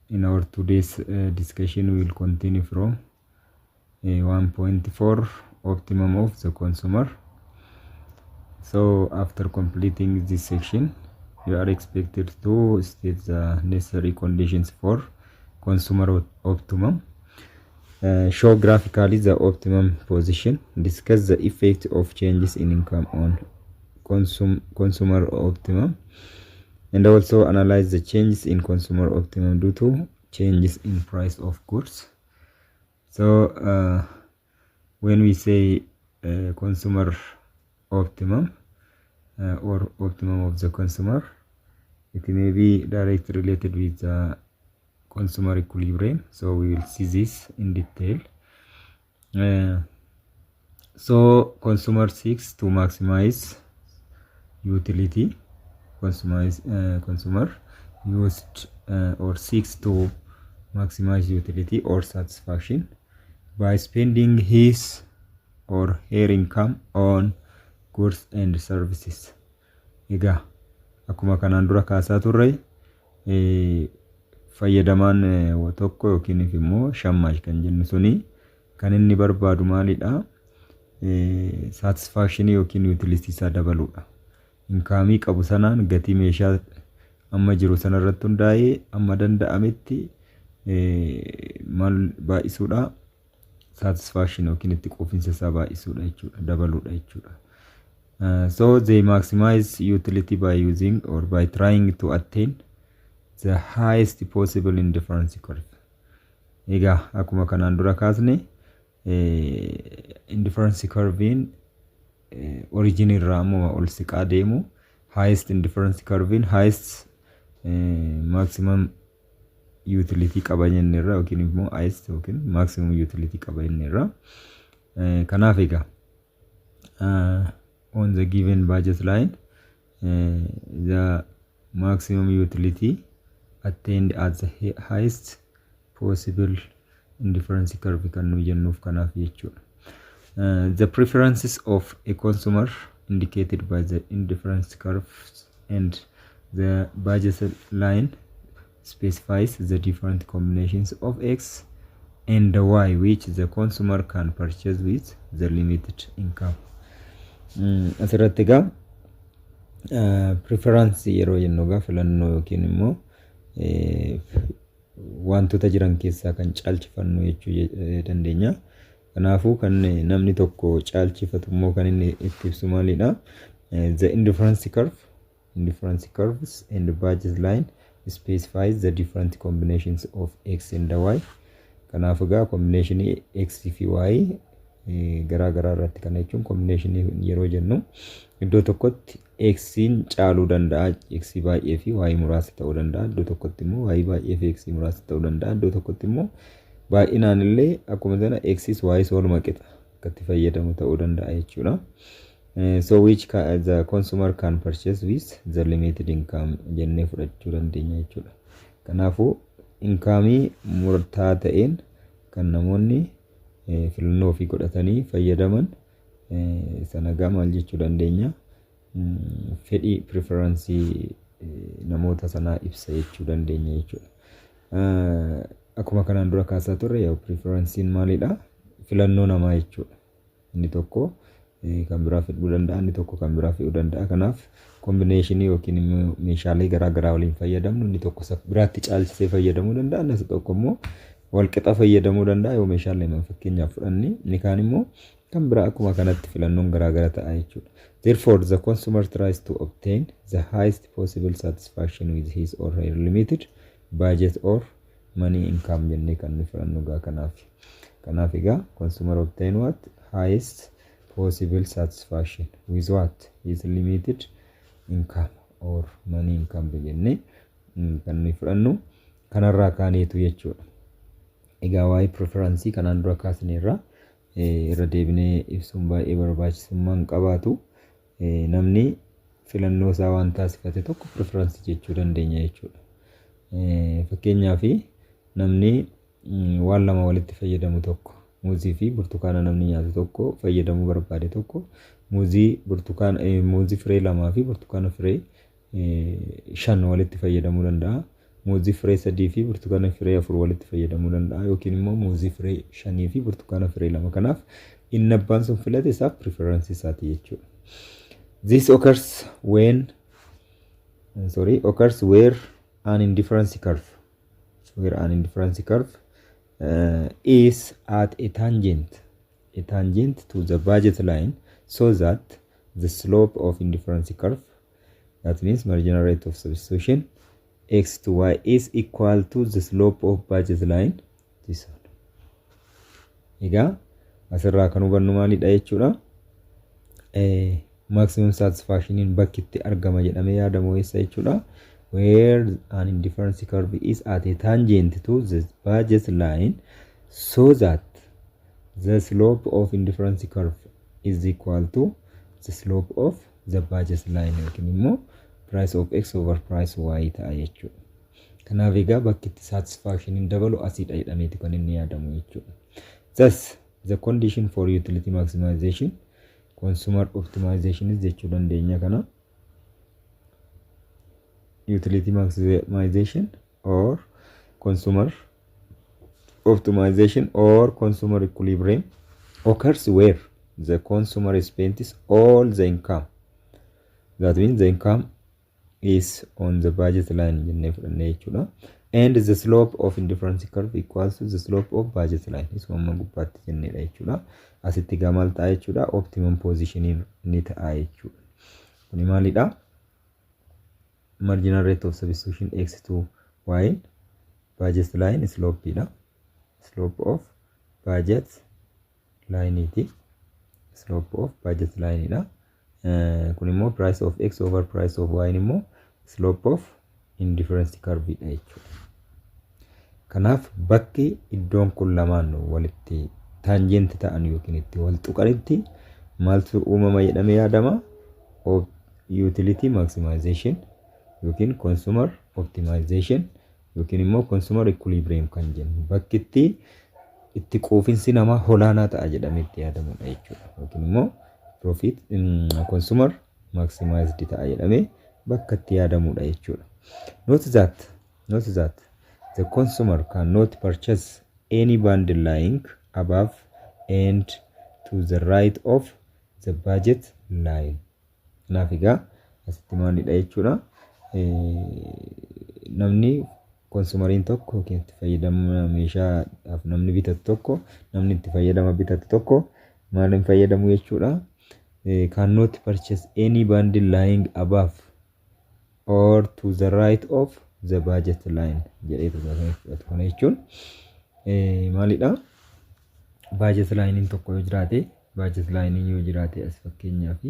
in our today's discussion we will continue from 1.4 optimum of the consumer. So after completing this section, you are expected to state the necessary conditions for consumer optimum. Show graphically the optimum position. Discuss the effect of changes in income on consumer optimum. And also analyze the changes in consumer optimum due to changes in price of goods. So when we say consumer optimum or optimum of the consumer, it may be directly related with the consumer equilibrium. So we will see this in detail. So consumer seeks to maximize utility. Consumer used or seeks to maximize utility or satisfaction by spending his or her income on goods and services. Ega akkuma kanaan dura kaasaa turre fayyadamaan tokko yookiin immoo shammaaj kan jennu suni kan inni barbaadu maalidha? Satisfaction yookiin utility isaa dabaluudha. Inkaamii qabu sanaan gatii meeshaa amma jiru sanarratti hundaa'ee amma danda'ametti maal baay'isuudha? Satisfaction yookiin itti quufinsa isaa baay'isuudha jechuudha, dabaluudha jechuudha. So they maximize utility by using or by trying to attain the highest possible indifference curve. Egaa akkuma kanaan dura kaasne indifference curve origin irraa ammoo ol siqaa deemu highest indifference curve highest maximum utility qaba jenne irraa yookiin immoo highest yookiin maximum utility qaba jenne irraa kanaaf egaa on the given budget line the maximum utility attained at the highest possible indifference curve kan nu jennuuf kanaaf jechuudha. The preferences of a consumer indicated by the indifference curves and the budget line specifies the different combinations of X and the Y which the consumer can purchase with the limited income. Asirratti egaa preference yeroo jennu egaa filannoo yookiin immoo wantoota jiran keessaa kan caalchifannu jechuu dandeenya. Kanaafuu kan namni tokko caalchifatu immoo kan inni itti ibsu maalidha? The indifference curves and the budget line specifies the different combinations of X and Y. Kanaafuu egaa combination X fi Y garaa garaa irratti kana jechuun combination yeroo jennu iddoo tokkotti X'n caaluu danda'a, X baay'ee fi Y muraasa ta'uu danda'a. Iddoo tokkotti immoo Y baay'ee fi X muraasa ta'uu danda'a. Iddoo tokkotti immoo baay'inaan illee akkuma sana X's Y's walumaa qixa akkatti fayyadamu ta'uu danda'a jechuudha. So which the consumer can purchase with the limited income jennee fudhachuu dandeenya jechuudha. Kanaafuu inkaamii murtaa'aa ta'een kan namoonni filannoo ofii godhatanii fayyadaman sana egaa maal jechuu dandeenya? Fedhii preference namoota sanaa ibsa jechuu dandeenya jechuudha. Akkuma kanaan dura kaasaa turre yaa preferencein maalidha? Filannoo namaa jechuudha. Inni tokko kan biraa fedhuu danda'a, inni tokko kan biraa fedhuu danda'a. Kanaaf combination yookiin meeshaalee garaa garaa waliin fayyadamnu inni tokko biraatti caalchisee fayyadamuu danda'a, inni tokko immoo wal qixa fayyadamuu danda'a yoo meeshaalee man fakkeenyaaf fudhanni. Inni kaan immoo kan biraa akkuma kanatti filannoon garaa garaa ta'a jechuudha. Therefore the consumer tries to obtain the highest possible satisfaction with his or her limited budget or money income jennee kan filannu gaa kanaaf egaa consumer obtain what highest possible satisfaction with what his limited income or money income jennee kan filannu kanarraa kaaneetu jechuudha. Egaa waa'ee preference kanaan dura kaasneerra irra deebinee ibsuun baay'ee barbaachisummaan qabaatu. Namni filannoo isaa waan taasifate tokko preference jechuu dandeenya jechuudha. Fakkeenyaaf namni waan lama walitti fayyadamu tokko muuzii fi burtukaana namni nyaatu tokko fayyadamuu barbaade tokko muuzii firee lamaa fi burtukaana firee 5 walitti fayyadamuu danda'a. muuzii firee 3 fi burtukaana firee 4 walitti fayyadamuu danda'a yookiin immoo muuzii firee 5 fi burtukaana firee 2 kanaaf inni abbaan sun filate isaaf preference isaati jechuudha. This occurs where an indifference curve is at a tangent to the budget line, so that the slope of indifference curve, that means marginal rate of substitution, x to y is equal to the slope of budget line. This one. Egaa asirraa kan hubannu maalidha jechuudha. Maximum satisfaction in bakki itti argama jedhamee yaadamu eessa jechuudha. Where an indifference curve is at a tangent to the budget line, so that the slope of indifference curve is equal to the slope of the budget line yookiin immoo price of x over price y ta'a jechuudha. Kanaaf egaa bakki itti satisfaction in dabalu asiidha jedhameeti kan inni yaadamu jechuudha. Thus the condition for utility maximization, consumer optimization is jechuu dandeenya kana. Utility maximization or consumer optimization or consumer equilibrium occurs where the consumer spends all the income. That means the income is on the budget line and the slope of indifference curve equals to the slope of budget line. Is one gubbaatti jennedha jechuudha. Asitti gamal ta'a jechuudha. Optimum positioning ni ta'a jechuudha. Kuni maalidha? Marginal rate of substitution x to y, budget line slope ida. Slope of budget line iti. Slope of budget line ida. Kuni immoo price of x over price of y immoo slope of indifference curve ida jechuudha. Kanaaf bakki iddoon kun lamaan walitti tangent ta'an yookiin itti wal tuqanitti maaltu uumama jedhamee yaadama? Utility maximization yookiin consumer optimization yookiin immoo consumer equilibrium kan jennu bakki itti quufinsi namaa olaanaa ta'a jedhamee itti yaadamudha jechuudha. Yookiin immoo profit consumer maximized ta'a jedhamee bakka itti yaadamudha jechuudha. Note that the consumer cannot purchase any bundle lying above and to the right of the budget line. Kanaaf egaa asitti maalidha jechuudha. Namni konsumariin tokko itti fayyadama meeshaadhaaf namni bitatu tokko namni itti fayyadama bitatu tokko maaliin fayyadamu jechuudha. Cannot purchase any bundle lying above or to the right of the budget line jedheetu kana jechuun maalidha? Budget line tokko yoo jiraate budget line yoo jiraate as fakkeenyaaf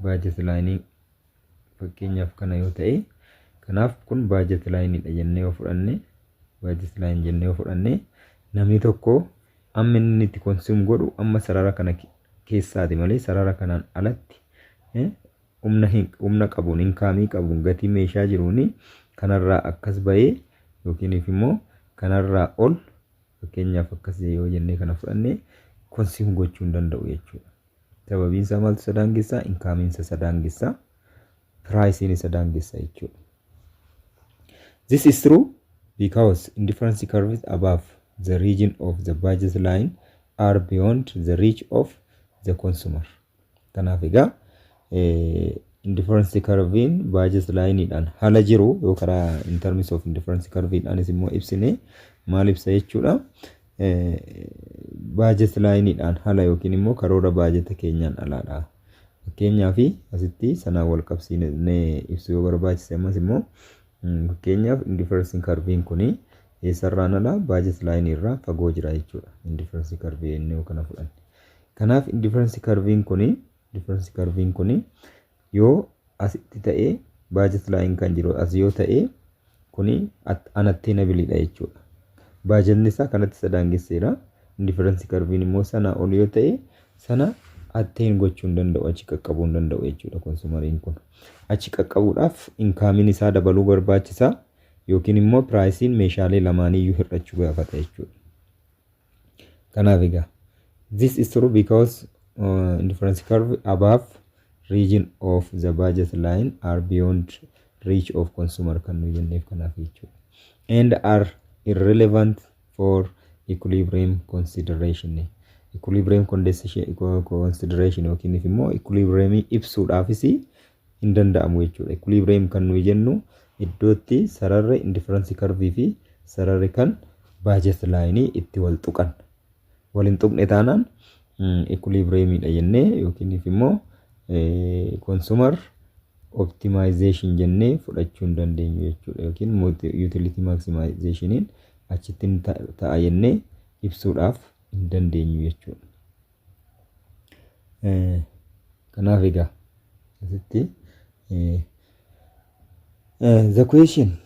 budget line fakkeenyaaf kana yoo ta'e kanaaf kun budget line dha jennee yoo fudhanne budget line jennee yoo fudhanne namni tokko amma inni itti consume godhu amma sarara kana keessaati malee sarara kanaan alatti humna qabuun inkaamii qabuun gatii meeshaa jiruuni kanarraa akkas bahee yookiin immoo kanarraa ol fakkeenyaaf akkas yoo jennee kana fudhanne consume gochuu hin danda'u jechuudha. Sababiin isaa maaltu sadaangessaa? Inkaamiin isa sadaangessaa, pricing isa sadaangessaa jechuudha. This is true because indifference curves above the region of the budget line are beyond the reach of the consumer. Kanaaf egaa indifference curve budget line dhaan hala jiru yoo karaa in terms of indifference curve dhaanis immoo ibsine maal ibsa jechuudha. Budget line dhaan hala yookiin immoo karoora budget keenyaan alaadha. Fakkeenyaaf asitti sanaa wal qabsiisnee ibsu yoo barbaachise ammas immoo fakkeenyaaf indifference curve kuni eessarraan ala budget line irraa fagoo jira jechuudha. Indifference curve inni kana fudhanne. Kanaaf indifference curve kuni yoo asitti ta'ee budget line kan jiru as yoo ta'ee kuni unattainable dha jechuudha. Budgetni isaa kanatti sadaangesseera. Indifference curve immoo sana ol yoo ta'e sana attain gochuu hin danda'u, achi qaqqabuu hin danda'u jechuudha konsumariin kun. Achi qaqqabuudhaaf inkaamiin isaa dabaluu barbaachisa yookiin immoo pricing meeshaalee lamaaniyyuu hir'achuu gaafata jechuudha. Kanaaf egaa this is true because indifference curve above region of the budget line are beyond reach of consumer kan nu jenneef kanaaf jechuudha. and are irrelevant for equilibrium consideration. Equilibrium consideration yookiin immoo equilibrium ibsuudhaafis hin danda'amu jechuudha. Equilibrium kan nuyi jennu iddootti sararri indifference curve fi sararri kan budget line itti wal tuqan. Wal hin tuqne taanaan equilibrium dha jennee yookiin immoo consumer optimization jennee fudhachuu hin dandeenyu jechuudha. Yookiin utility maximization achitti ta'a jennee ibsuudhaaf hin dandeenyu jechuudha. Kanaaf egaa asitti the question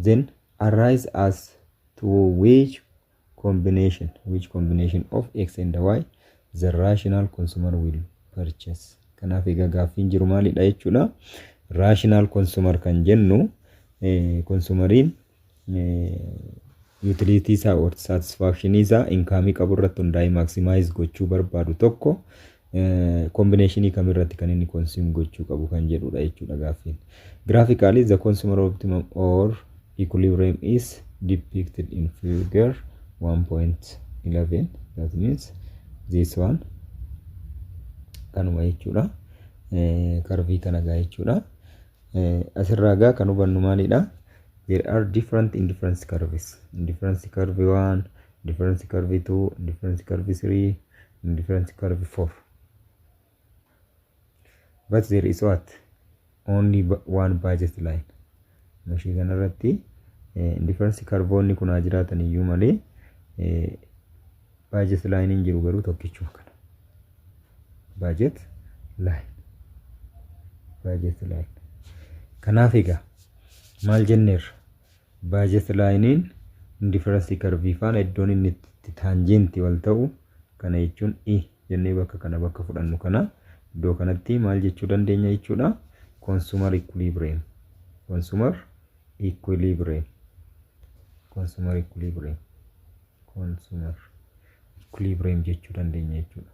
then arise as to which combination of x and y the rational consumer will purchase. Kanaaf egaa gaaffiin jiru maalidha jechuudha. Rational consumer kan jennu consumeriin utility isaa or satisfaction isaa income qabu irratti hundaa'ee maximize gochuu barbaadu tokko combination kamirratti kan inni consume gochuu qabu kan jedhudha jechuudha gaaffiin. Graphically the consumer optimum or equilibrium is depicted in figure 1.11. That means this one kanuma jechuudha. Curve kana gaa jechuudha. Asirraa gaa kan hubannu maalidha? There are different indifference curves. Indifference curve 1, indifference curve 2, indifference curve 3, indifference curve 4. But there is what? Only one budget line. Mashii kanarratti indifference curve kun jiraatan iyyuu malee budget line hin jiru garuu tokkichuma kana. Budget line. Kanaaf egaa maal jenneerra? Budget line indifference curve faana iddoon inni itti tangent wal ta'u kana jechuun jennee bakka kana bakka fudhannu kana iddoo kanatti maal jechuu dandeenya jechuudha? Consumer equilibrium jechuu dandeenya jechuudha.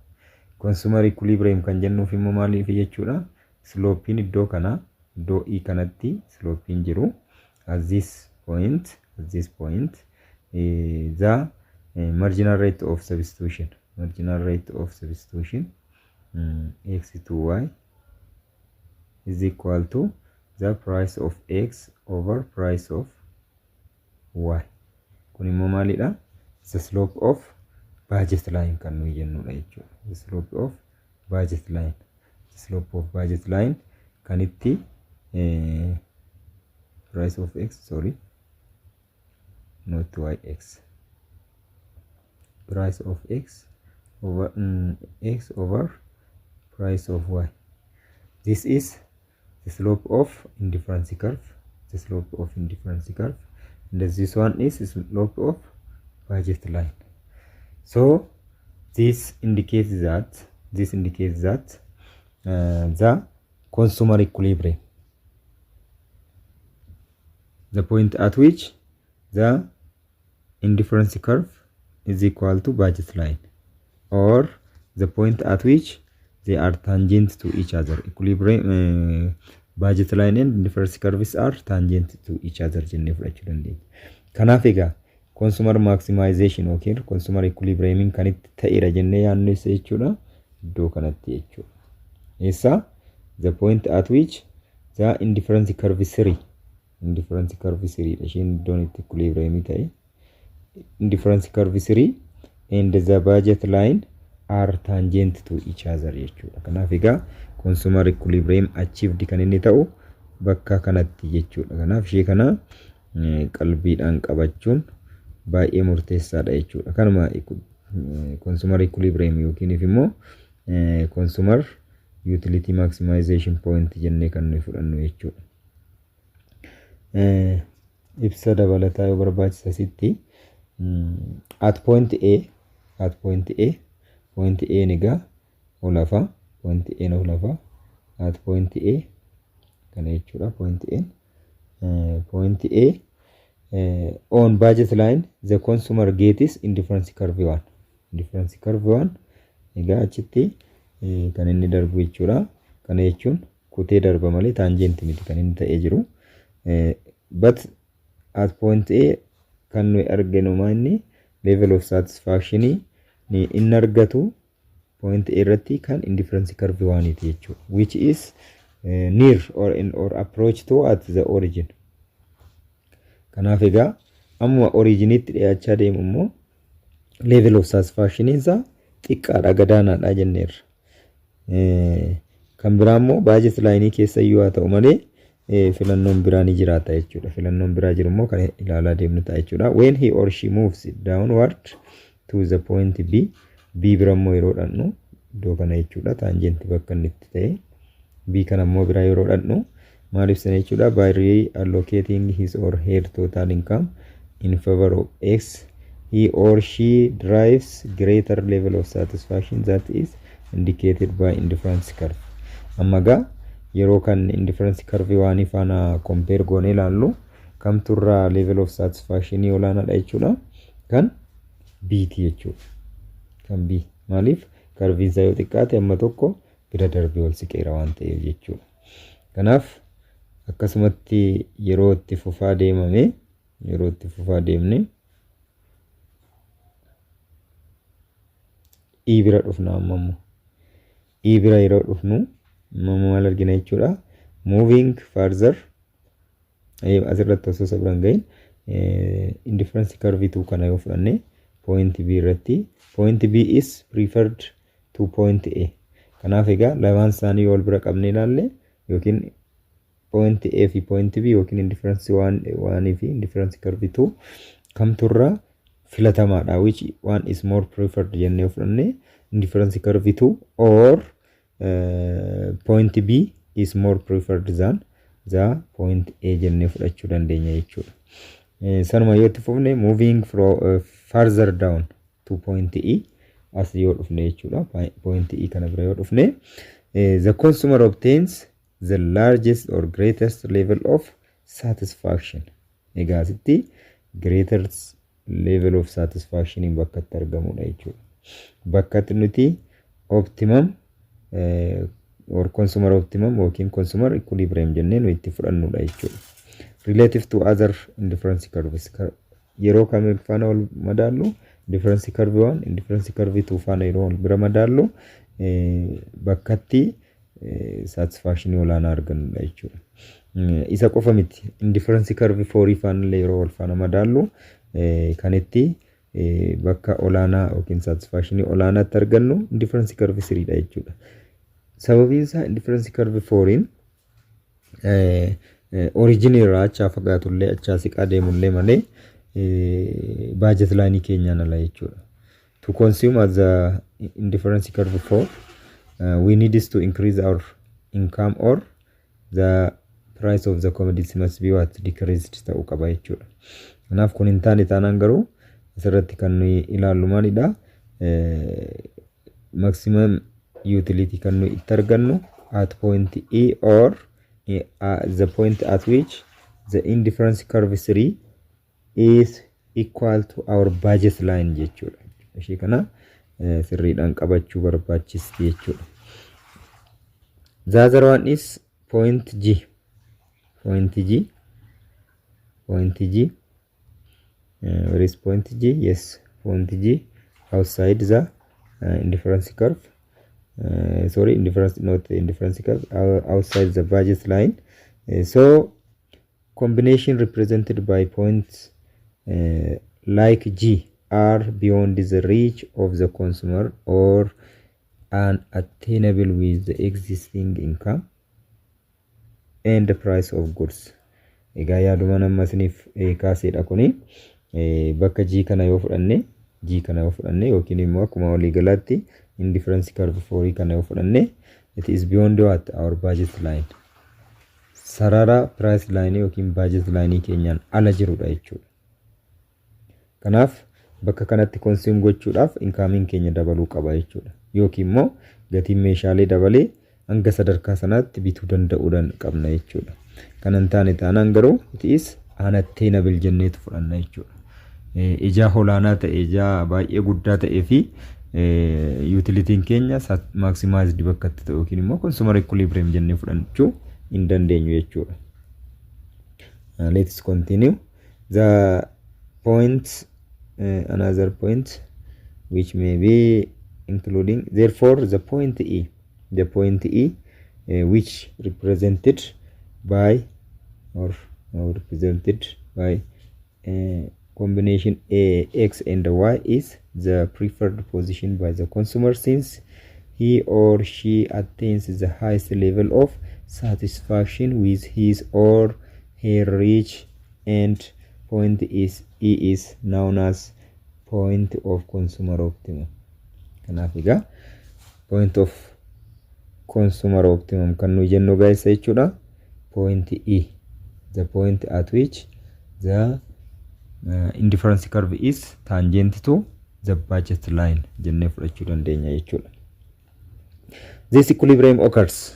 Consumer equilibrium kan jennuuf immoo maaliif jechuudha? Slopein iddoo kana iddoo kanatti slopein jiru at this point the marginal rate of substitution x to y is equal to the price of x over price of y. Kun immoo maalidha? The slope of budget line kan nuyi jennudha jechuudha. The slope of budget line kan itti price of x, sorry, not yx. Price of x over x over price of y. This is the slope of indifference curve. And this one is the slope of budget line. So this indicates that the consumer equilibrium, the point at which the indifference curve is equal to budget line, or the point at which they are tangent to each other. Equilibrium budget line and indifference curves are tangent to each other jennee fudhachuu dandeenya. Kanaaf egaa consumer maximization yookiin consumer equilibrium kan itti ta'eera jennee yaadnu isa jechuudha iddoo kanatti jechuudha. Eessa? The point at which the indifference curve 3 isheen iddoon itti equilibrium ta'e indifference curve 3 and the budget line are tangent to each other jechuudha. Kanaaf egaa consumer equilibrium achieved kan inni ta'u bakka kanatti jechuudha. Kanaaf ishee kana qalbiidhaan qabachuun baay'ee murteessaadha jechuudha. Kanuma consumer equilibrium yookiin immoo consumer utility maximization point jennee kan nuyi fudhannu jechuudha. Ibsa dabalataa yoo barbaachisa sitti at point A egaa olafa at point A kana jechuudha. Point A on budget line the consumer gets indifference curve 1 egaa achitti kan inni darbu jechuudha. Kana jechuun kutee darba malee tangent miti kan inni ta'ee jiru. But at point A kan nuyi arginu maanni level of satisfaction ni inni argatu point A irratti kan indifference curve waaniti jechuudha, which is near or approach to at the origin. Kanaaf egaa amma originitti dhiyaachaa deemu immoo level of satisfaction isaa xiqqaadha, gadaanaadha jenneerra. Kan biraa immoo budget line keessa iyyuu haa ta'u malee filannoon biraa ni jiraata jechuudha. Filannoon biraa jiru immoo kan ilaalaa deemnu ta'a jechuudha. When he or she moves downward to the point B, B bira immoo yeroo dhannu iddoo kana jechuudha. Taanjenti bakka inni itti ta'e B kana immoo biraa yeroo dhannu maal ibsina jechuudha? By reallocating his or her total income in favor of X, he or she derives greater level of satisfaction that is indicated by indifference curve. Ammaga yeroo kan indifference curve waan ifana compare goone ilaallu kamturra level of satisfaction olaanaadha jechuudha. Kan B ti jechuudha. Kan B maaliif curve isaa yoo xiqqaate amma tokko bira darbee ol siqeera waan ta'eef jechuudha. Kanaaf akkasumatti yeroo itti fufaa deemame yeroo itti fufaa deemne E bira dhufna ammoo E bira yeroo dhufnu maal argina jechuudha? Moving further asirratti osoo sabran gahin indifference curve tu kana yoo fudhanne point B irratti point B is preferred to point A. Kanaaf egaa lamaan isaanii wal bira qabne ilaalle yookiin point A fi point B yookiin indifference 1 fi indifference curve tu kamturra filatamaadha, which one is more preferred jennee fudhanne indifference curve tu or point B is more preferred than the point A jennee fudhachuu dandeenya jechuudha. Sanuma yoo itti fufne moving from further down to point E as yoo dhufne jechuudha. Point E kana bira yoo dhufne the consumer obtains the largest or greatest level of satisfaction. Egaa asitti greatest level of satisfaction in bakka itti argamudha jechuudha. Bakka itti nuti optimum or consumer optimum yookiin consumer equilibrium jennee nuyi itti fudhannudha jechuudha. Relative to other indifference curves yeroo kam faana wal madaallu indifference curve 1 indifference curve 2 faana yeroo wal bira madaallu bakkatti satisfaction olaanaa argannudha jechuudha. Isa qofa miti indifference curve 4 faana yeroo wal faana madaallu kan itti bakka olaanaa yookiin satisfaction olaanaatti argannu indifference curve 3 dha jechuudha. Sababiin isaa indifference curve 4 origin irraa achaa fagaatullee achaa siqaa deemullee malee budget line keenyaan ala jechuudha. To consume as the indifference curve 4 we need to increase our income or the price of the commodities must be what decreased ta'uu qaba jechuudha. Kanaaf kun hin taane taanaan garuu asirratti kan nuyi ilaallu maalidha? Maximum utility kan nuyi itti argannu at point E or the point at which the indifference curve 3 is equal to our budget line jechuudha. Ishee kana sirriidhaan qabachuu barbaachisti jechuudha. The other one is point G. Point G. Where is point G? Yes, point G outside the indifference curve. Sorry, indifference, not the indifference curve, outside the budget line. So combination represented by points like G are beyond the reach of the consumer or unattainable with the existing income and the price of goods. Egaa yaaduma nammasiniif kaaseedha kuni bakka G kana yoo fudhanne yookiin immoo akkuma walii galaatti indifference curve 4 kana yoo fudhanne it is beyond what our budget line. Sarara price line yookiin budget line keenyaan ala jirudha jechuudha. Kanaaf bakka kanatti consume gochuudhaaf income keenya dabaluu qaba jechuudha. Yookiin immoo gatiin meeshaalee dabalee hanga sadarkaa sanaatti bituu danda'uudhaan qabna jechuudha. Kanan taane taanaan garuu it is unattainable jenneetu fudhanna jechuudha. Ijaa olaanaa ta'e ijaa baay'ee guddaa ta'ee fi utilitiin keenya maximized bakka itti ta'u yookiin immoo consumer equilibrium jennee fudhachuu hin dandeenyu jechuudha. Let's continue. The point, another point which may be including, therefore the point E, which represented by or represented by combination A, X and Y is the preferred position by the consumer, since he or she attains the highest level of satisfaction with his or her reach, and point E is known as point of consumer optimum. Kanaaf egaa point of consumer optimum kan nu jennu guys jechuudha point E, the point at which the indifference curve is tangent to the budget line jennee fudhachuu dandeenya jechuudha. This equilibrium occurs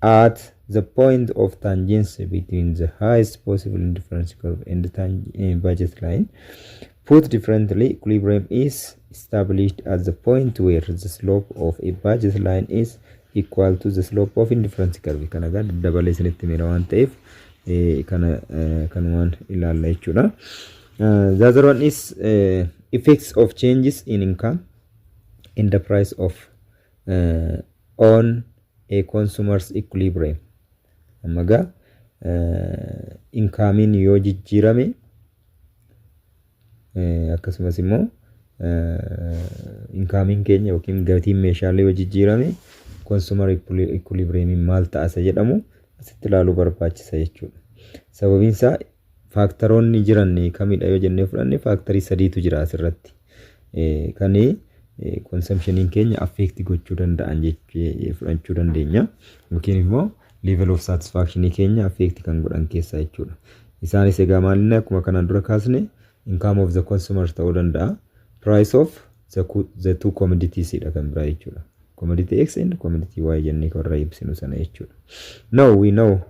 at the point of tangency between the highest possible indifference curve and the budget line. Put differently, equilibrium is established at the point where the slope of a budget line is equal to the slope of indifference curve. Kana gaa dabalee isinitti mira waan ta'eef kanumaan ilaalla jechuudha. The other one is effects of changes in income in the price of on a consumer's equilibrium. Amaga income yoo jijjiirame akkasumas immoo income keenya yookiin gatiin meeshaalee yoo jijjiirame consumer equilibrium maal ta'asa jedhamu asitti ilaaluu barbaachisa jechuudha. Sababiin isaa faaktaroonni jiran kamidha yoo jennee fudhanne faaktarii sadiitu jira asirratti. Kani consumption keenya affect gochuu danda'an jechuu fudhachuu dandeenya. Yookiin immoo level of satisfaction keenya affect kan godhan keessaa jechuudha. Isaanis egaa maalinni akkuma kanaan dura kaasne income of the consumer ta'uu danda'a. Price of the two commodities dha kan biraa jechuudha. Commodity X and commodity Y jennee warra ibsinu sana jechuudha. Now we know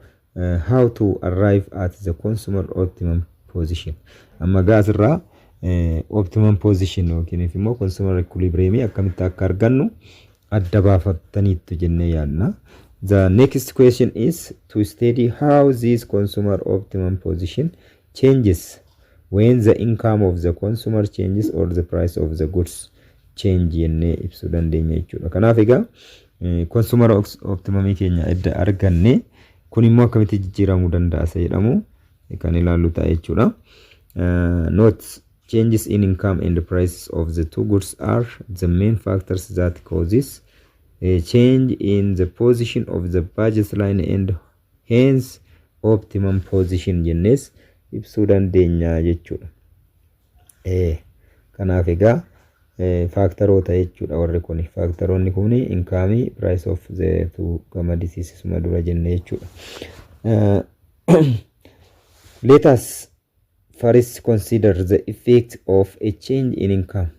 how to arrive at the consumer optimum position. Amma gaasirraa optimum position yookiin immoo consumer equilibrium akkamitti akka argannu adda baafattaniitu jennee yaadna. The next question is to study how this consumer optimum position changes when the income of the consumer changes or the price of the goods change jennee ibsuu dandeenya jechuudha. Kanaaf egaa consumer optimum keenya edda arganne kun immoo akkamitti jijjiiramuu danda'a jedhamu kan ilaallu ta'a jechuudha. Note changes in income and the prices of the two goods are the main factors that causes a change in the position of the budget line and hence optimum position jennees ibsuu dandeenya jechuudha. Kanaaf egaa faaktaroota jechuudha warri kuni. Faaktaroonni kuni income, price of the two commodities suma dura jenne jechuudha. Let us first consider the effect of a change in income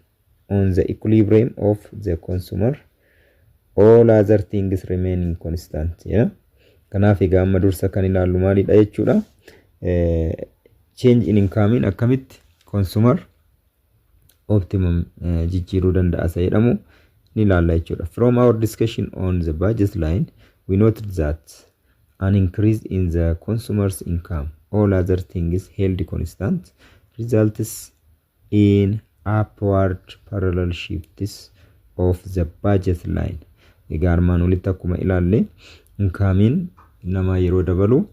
on the equilibrium of the consumer, all other things remaining constant. Kanaaf egaa amma dursa kan ilaallu maalidha jechuudha. Change in income akkamitti consumer optimum jijjiiruu danda'a jedhamu ni ilaalla jechuudha. From our discussion on the budget line, we noted that an increase in the consumer's income, all other things held constant, results in upward parallel shifts of the budget line. Egaa armaan olitti akkuma ilaalle income nama yeroo dabalu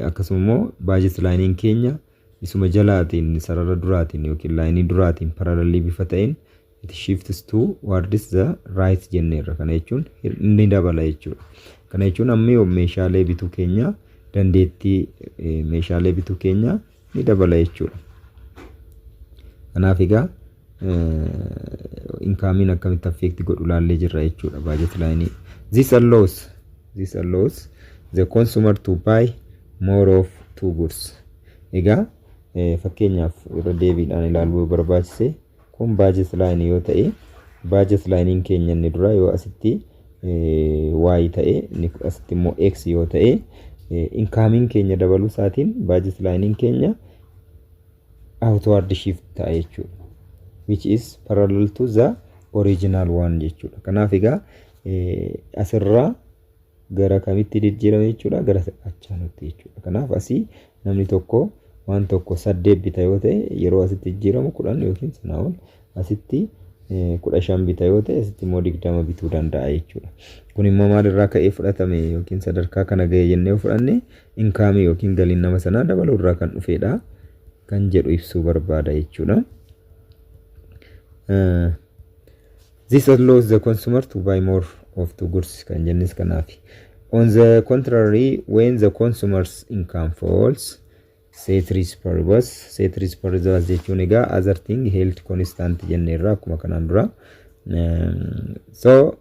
akkasuma immoo budget line keenya isuma jalaatiin sarara duraatiin yookiin line duraatiin parallel bifa ta'een it shifts towards the right jenneerra. Kana jechuun inni dabala jechuudha. Kana jechuun amma meeshaalee bituu keenya dandeettii meeshaalee bituu keenya ni dabala jechuudha. Kanaaf egaa income akkamitti affect godhu laallee jirra jechuudha budget line. This allows the consumer to buy more of two goods. Egaa fakkeenyaaf yeroo deebiidhaan ilaaluu barbaachise kun budget line yoo ta'e budget line keenya inni dura yoo asitti Y ta'e inni asitti immoo X yoo ta'e income keenya dabaluu isaatiin budget line keenya outward shift ta'a jechuudha, which is parallel to the original one jechuudha. Kanaaf egaa asirraa gara kamitti jijjiirame jechuudha, gara achaanutti jechuudha. Kanaaf asii namni tokko waan tokko 8 bita yoo ta'e yeroo asitti jijjiiramu 10 yookiin sanaa ol asitti 15 bita yoo ta'e asitti immoo 20 bituu danda'a jechuudha. Kun immoo maalirraa ka'ee fudhatame yookiin sadarkaa kana ga'e jennee fudhanne inkaamii yookiin galiin nama sanaa dabaluurraa kan dhufedha kan jedhu ibsuu barbaada jechuudha. This allows the consumer to buy more of the goods kan jennis kanaafi. On the contrary, when the consumer's income falls, ceteris paribus jechuun egaa other thing held constant jenneerra akkuma kanaan dura. So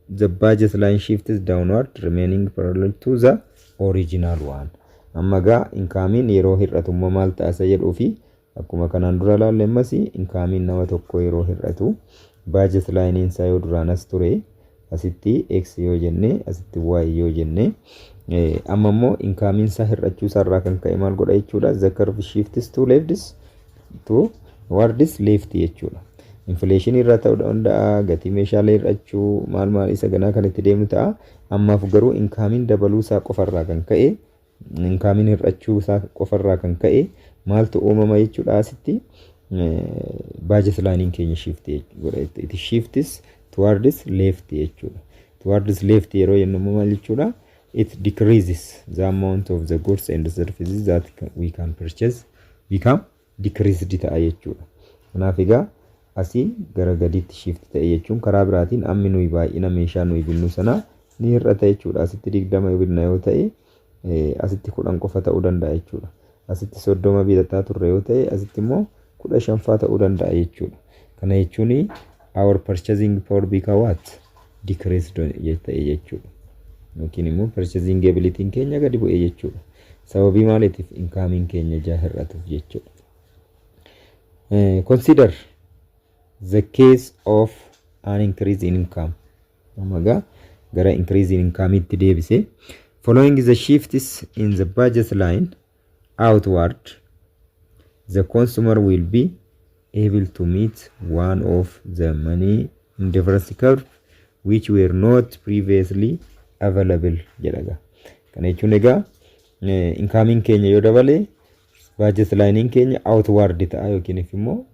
the budget line shifts downward remaining parallel to the original one. Amma egaa inkaamiin yeroo hir'atu maal ta'a jedhuu fi akkuma kanaan dura ilaalle ammas inkaamiin nama tokko yeroo hir'atu budget line isaa yoo duraanas ture asitti x yoo jenne asitti y yoo jenne amma immoo inkaamiin isaa hir'achuu isaarraa kan ka'e maal godha jechuudha. The curve shifts to towards left jechuudha. Inflation irra ta'uu danda'a, gatii meeshaalee hir'achuu maal isa ganaa kan itti deemnu ta'a. Ammaaf garuu inkaamiin dabaluu isaa qofarraa kan ka'e inkaamiin hir'achuu isaa qofarraa kan ka'e maaltu uumama jechuudha. Asitti budget line keenya shift godha. It shifts towards left jechuudha. Towards left yeroo jennu maal jechuudha? It decreases the amount of the goods and services that we can purchase become decreased ta'a jechuudha. Kanaaf egaa asii gara gadiitti shift ta'e jechuun karaa biraatiin ammi nuyi baay'ina meeshaa nuyi binnu sana ni hir'ata jechuudha. Asitti 20 yoo binna yoo ta'e asitti 10 qofa ta'uu danda'a jechuudha. Asitti 30 bitataa turre yoo ta'e asitti immoo 15 ta'uu danda'a jechuudha. Kana jechuun our purchasing power become what? Decreased ta'e jechuudha. Yookiin immoo purchasing ability keenya gadi bu'ee jechuudha. Sababii maaliitiif inkaamiin keenya hir'atuuf jechuudha. Consider the case of an increase in income. Amaga gara increase in income itti deebise. Following the shifts in the budget line outward, the consumer will be able to meet one of the many indifference curve which were not previously available jedhaga. Kana jechuun egaa incoming keenya yoo dabale budget line keenya outward ta'a yookiin immoo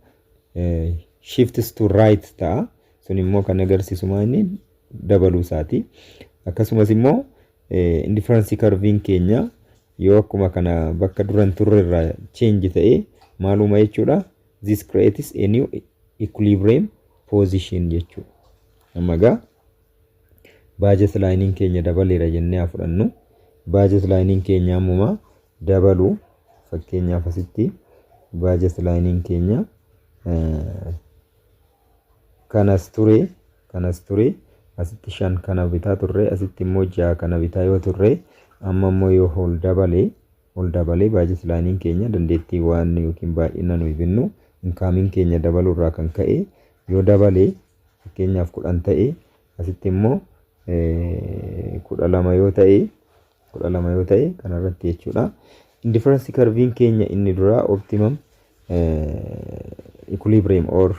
shifts to right ta'a. Sun immoo kan agarsiisu maali dabaluu isaati. Akkasumas immoo indifference curve keenya yoo akkuma kana bakka duran turre irraa change ta'e maaluma jechuudha. This creates a new equilibrium position jechuudha. Amma egaa budget line keenya dabaleera jennee fudhannu. Budget line keenya ammuma dabalu fakkeenyaaf asitti budget line keenya kanas ture asitti 5 kana bitaa turre asitti immoo 6 kana bitaa yoo turre amma immoo yoo ol dabale budget line keenya dandeettii waan yookiin baay'ina nuyi binnu incoming keenya dabaluu irraa kan ka'e yoo dabale fakkeenyaaf 10 ta'e asitti immoo 12 yoo ta'e kana irratti jechuudha. Indifference curve keenya inni dura optimum equilibrium or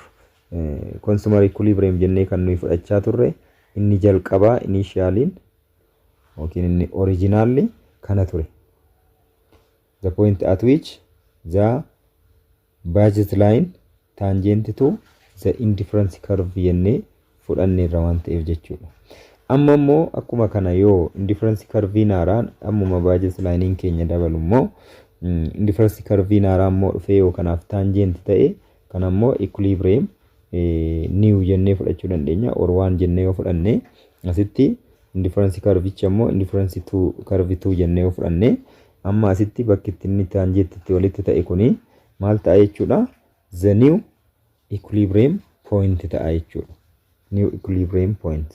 consumer equilibrium jennee kan nuyi fudhachaa turre inni jalqabaa initialin yookiin inni originally kana ture. The point at which the budget line tangent to the indifference curve jennee fudhannee irra waan ta'eef jechuudha. Amma immoo akkuma kana yoo indifference curve naaraan ammuma budget line keenya dabalu immoo indifference curve naaraan immoo dhufee yoo kanaaf tangent ta'e kana immoo equilibrium new jennee fudhachuu dandeenya or waan jennee yoo fudhanne asitti indifference curve immoo indifference to curve 2 jennee yoo fudhanne amma asitti bakki inni tangent itti walitti ta'e kuni maal ta'a jechuudha. The new equilibrium point ta'a jechuudha. New equilibrium point.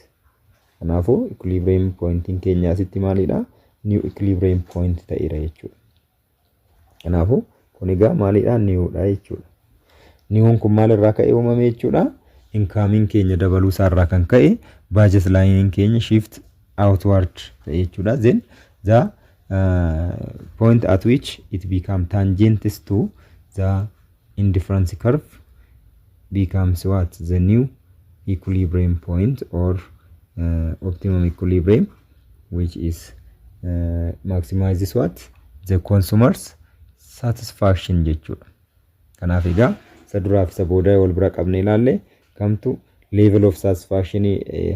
Kanaafuu equilibrium point keenya asitti maalidha? New equilibrium point ta'eera jechuudha. Kanaafuu kun egaa maalidha? Newdha jechuudha. Newon kun maalirraa ka'e uumame jechuudha? Incoming keenya dabaluu isaarraa kan ka'e budget line keenya shift outward ta'e jechuudha. Then the point at which it become tangents to the indifference curve becomes what? The new equilibrium point or optimum equilibrium, which is maximizes what? The consumer's satisfaction jechuudha. Kanaaf egaa isa duraaf isa booda wal bira qabnee ilaalle kamtu level of satisfaction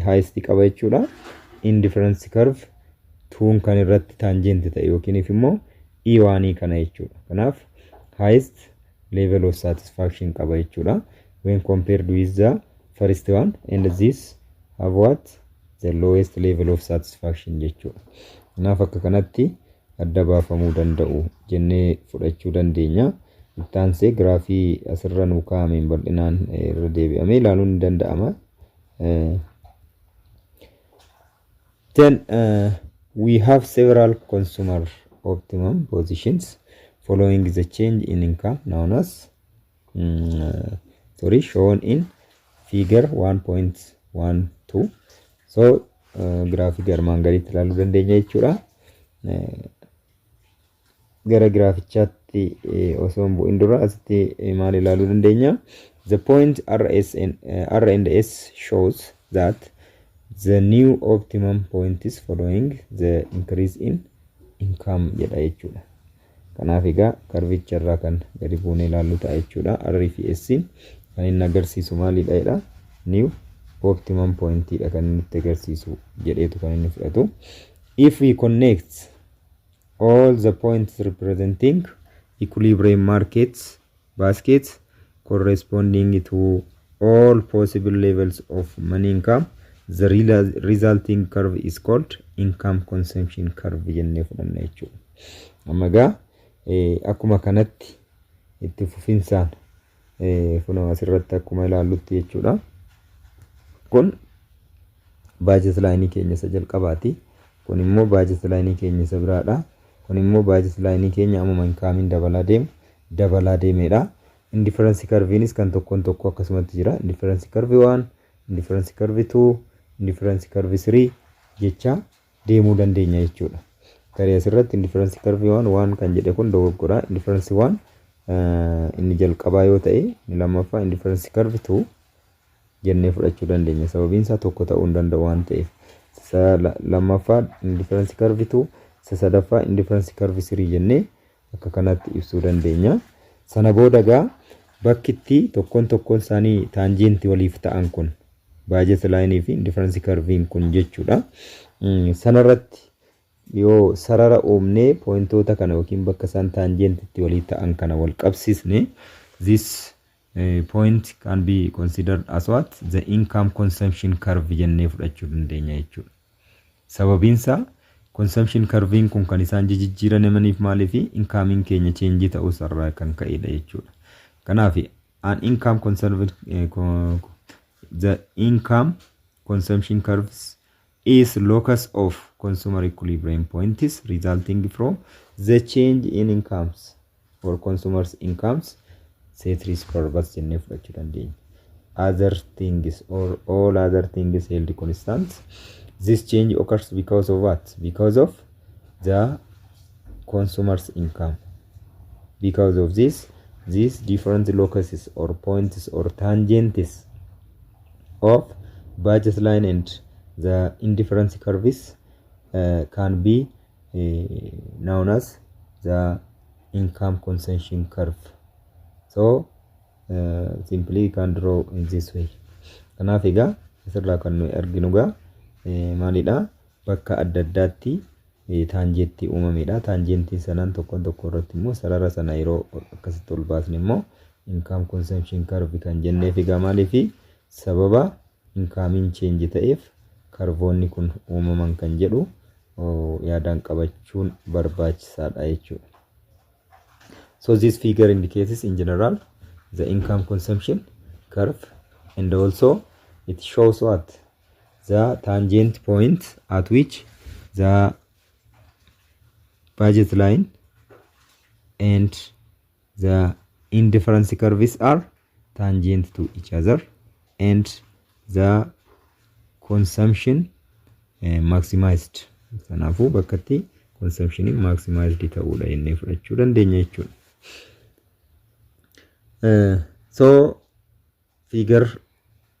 highest qaba jechuudha. Indifference curve tuun kan irratti tangent ta'e yookiin immoo E1 kana jechuudha. Kanaaf highest level of satisfaction qaba jechuudha. When compared with the first one and this have what the lowest level of satisfaction jechuudha. Kanaaf akka kanatti adda baafamuu danda'u jennee fudhachuu dandeenya. Ittaansee giraafii asirra nuu kaa'ameen bal'inaan irra deebi'amee ilaaluun ni danda'ama. Then we have several consumer optimum positions following the change in income known as shown in figure 1.12. So graafikii armaan gaditti ilaaluu dandeenya jechuudha. Gara graafichaatti osoo hin bu'in dura asitti maal ilaaluu dandeenya? The point R and S shows that the new optimum point is following the increase in income jedha jechuudha. Kanaaf egaa karvicha irraa kan gadi buunee ilaallu ta'a jechuudha. R fi S kan inni agarsiisu maalidha jedha? New optimum point dha kan inni agarsiisu jedheetu kan inni fudhatu. If we connect all the points representing equilibrium markets baskets corresponding to all possible levels of money income, the resulting curve is called income consumption curve jennee fudhanna jechuudha. Amma egaa akkuma kanatti itti fufinsaan funoo asirratti akkuma ilaallutti jechuudha. Kun budget line keenya isa jalqabaati. Kun immoo budget line keenya isa biraadha. Kun immoo budget line keenya amma inkaamiin dabalaa deemedha. Indifference curve kan tokkoon tokko akkasumatti jira. Indifference curve 1, indifference curve 2, indifference curve 3 jecha deemuu dandeenya jechuudha. Tarii asirratti indifference curve 1 kan jedhe kun dogoggora. Indifference 1 inni jalqabaa yoo ta'e, inni lammaffaa indifference curve 2 jennee fudhachuu dandeenya. Sababiin isaa tokko ta'uu hin danda'u waan ta'eef. Lammaffaa indifference curve 2, sadaffaa indifference curve 3 jennee akka kanatti ibsuu dandeenya. Sana booda gaa bakki itti tokkoon isaanii tangent waliif ta'an kun budget line fi indifference curve kun jechuudha. Sanarratti yoo sarara uumnee pointoota kana yookiin bakka isaan tangent itti walii ta'an kana wal qabsiisne, this point can be considered as what the income consumption curve jennee fudhachuu dandeenya jechuudha. Sababiin isaa consumption curve kun kan isaan jijjiiramaniif maaliif income keenya change ta'uu sarara kan ka'edha jechuudha. Kanaaf the income consumption curves is locus of consumer equilibrium points resulting from the change in incomes or consumers incomes set risk curves jennee fudhachuu dandeenya. Other things or all other things held constant, this change occurs because of what? Because of the consumer's income. Because of these different locuses or points or tangents of budget line and the indifference curves can be known as the income consumption curve. So simply you can draw in this way. Kanaaf egaa asirraa kan nuyi arginu gaa maalidha? Bakka adda addaatti taanjentii uumamedha. Taanjentii sanaan tokkoon tokko irratti immoo sarara sana yeroo akkasitti ol baasne immoo income consumption curve kan jenneef egaa maaliif sababa inkaamiin change ta'eef karvoonni kun uumaman kan jedhu yaadaan qabachuun barbaachisaadha jechuudha. So this figure indicates in general the income consumption curve and also it shows what? The tangent point at which the budget line and the indifference curves are tangent to each other and the consumption maximized. Sanaafu bakkatti consumption maximized ta'uudha jennee fudhachuu dandeenya jechuudha. So figure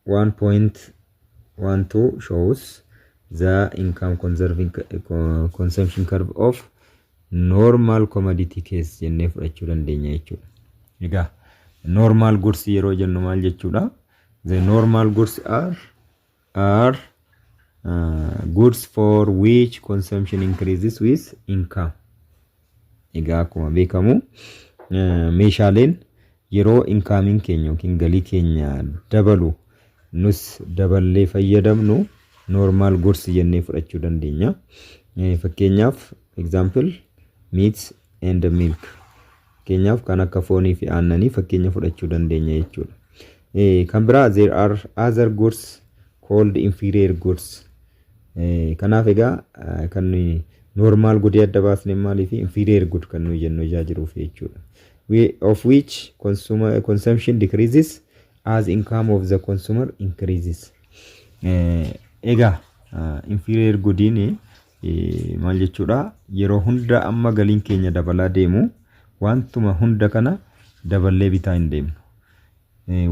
1.12 shows the income consumption curve of normal commodity case jennee fudhachuu dandeenya jechuudha. Egaa normal goods yeroo jennu maal jechuudha? The normal goods are goods for which consumption increases with income. Egaa akkuma beekamu meeshaaleen yeroo incoming keenya yookiin galii keenya dabalu nus daballee fayyadamnu normal goods jennee fudhachuu dandeenya. Fakkeenyaaf example meat and milk. Fakkeenyaaf kan akka foonii fi aannanii fakkeenya fudhachuu dandeenya jechuudha. Kan biraa there are other goods called inferior goods. Kanaaf egaa kan normal good adda baasne maalii fi inferior good kan nuyi jennu jiruuf jechuudha. Of which consumption decreases as income of the consumer increases. Egaa inferior goodiin maal jechuudha? Yeroo hunda amma galiin keenya dabalaa deemu wantuma hunda kana daballee bitaa hin deemnu.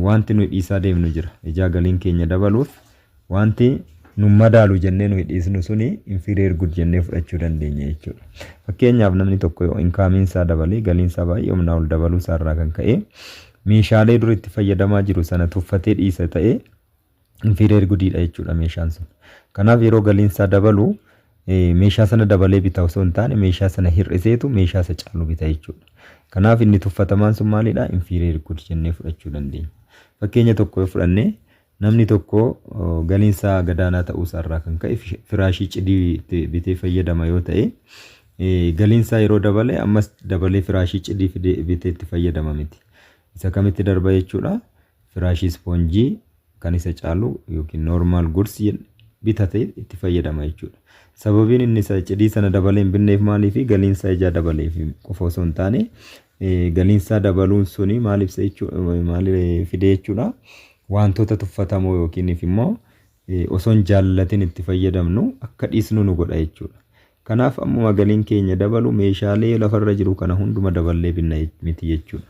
Wanti nuyi dhiisaa deemnu jira. Ijaa galiin keenya dabaluuf wanti nu madaalu jennee nuyi dhiisnu suni inferior good jennee fudhachuu dandeenya jechuudha. Fakkeenyaaf namni tokko yoo income isaa dabalee galiin isaa baay'ee humnaa ol dabaluu isaa irraa kan ka'e meeshaalee dur itti fayyadamaa jiru sana tuffatee dhiisa ta'e inferior goodidha jechuudha meeshaan sun. Kanaaf yeroo galiin isaa dabalu meeshaa sana dabalee bitaa osoo hin taane meeshaa sana hir'iseetu meeshaa isa caalu bitaa jechuudha. Kanaaf inni tuffatamaan sun maalidha? Inferior good jennee fudhachuu dandeenya. Fakkeenya tokko fudhannee namni tokko galiin isaa gadaanaa ta'uu isaa irraa kan ka'e firaashii cidii bitee fayyadama yoo ta'e galiin isaa yeroo dabale ammas dabalee firaashii cidii bitee itti fayyadama miti. Isa kamitti darba jechuudha? Firaashii sponjii kan isa caalu yookiin normal goods bitatee itti fayyadama jechuudha. Sababiin inni isa cidii sana dabalee hin binneef maalii fi galiin isaa ijaa dabaleef qofa osoo hin taane galiin isaa dabaluun suni maal ibsa jechuudha? Maal fide jechuudha? Wantoota tuffatamoo yookiin immoo osoo hin jaallatin itti fayyadamnu akka dhiisnu nu godha jechuudha. Kanaaf ammuma galiin keenya dabalu meeshaalee lafarra jiru kana hunduma daballee binna miti jechuudha.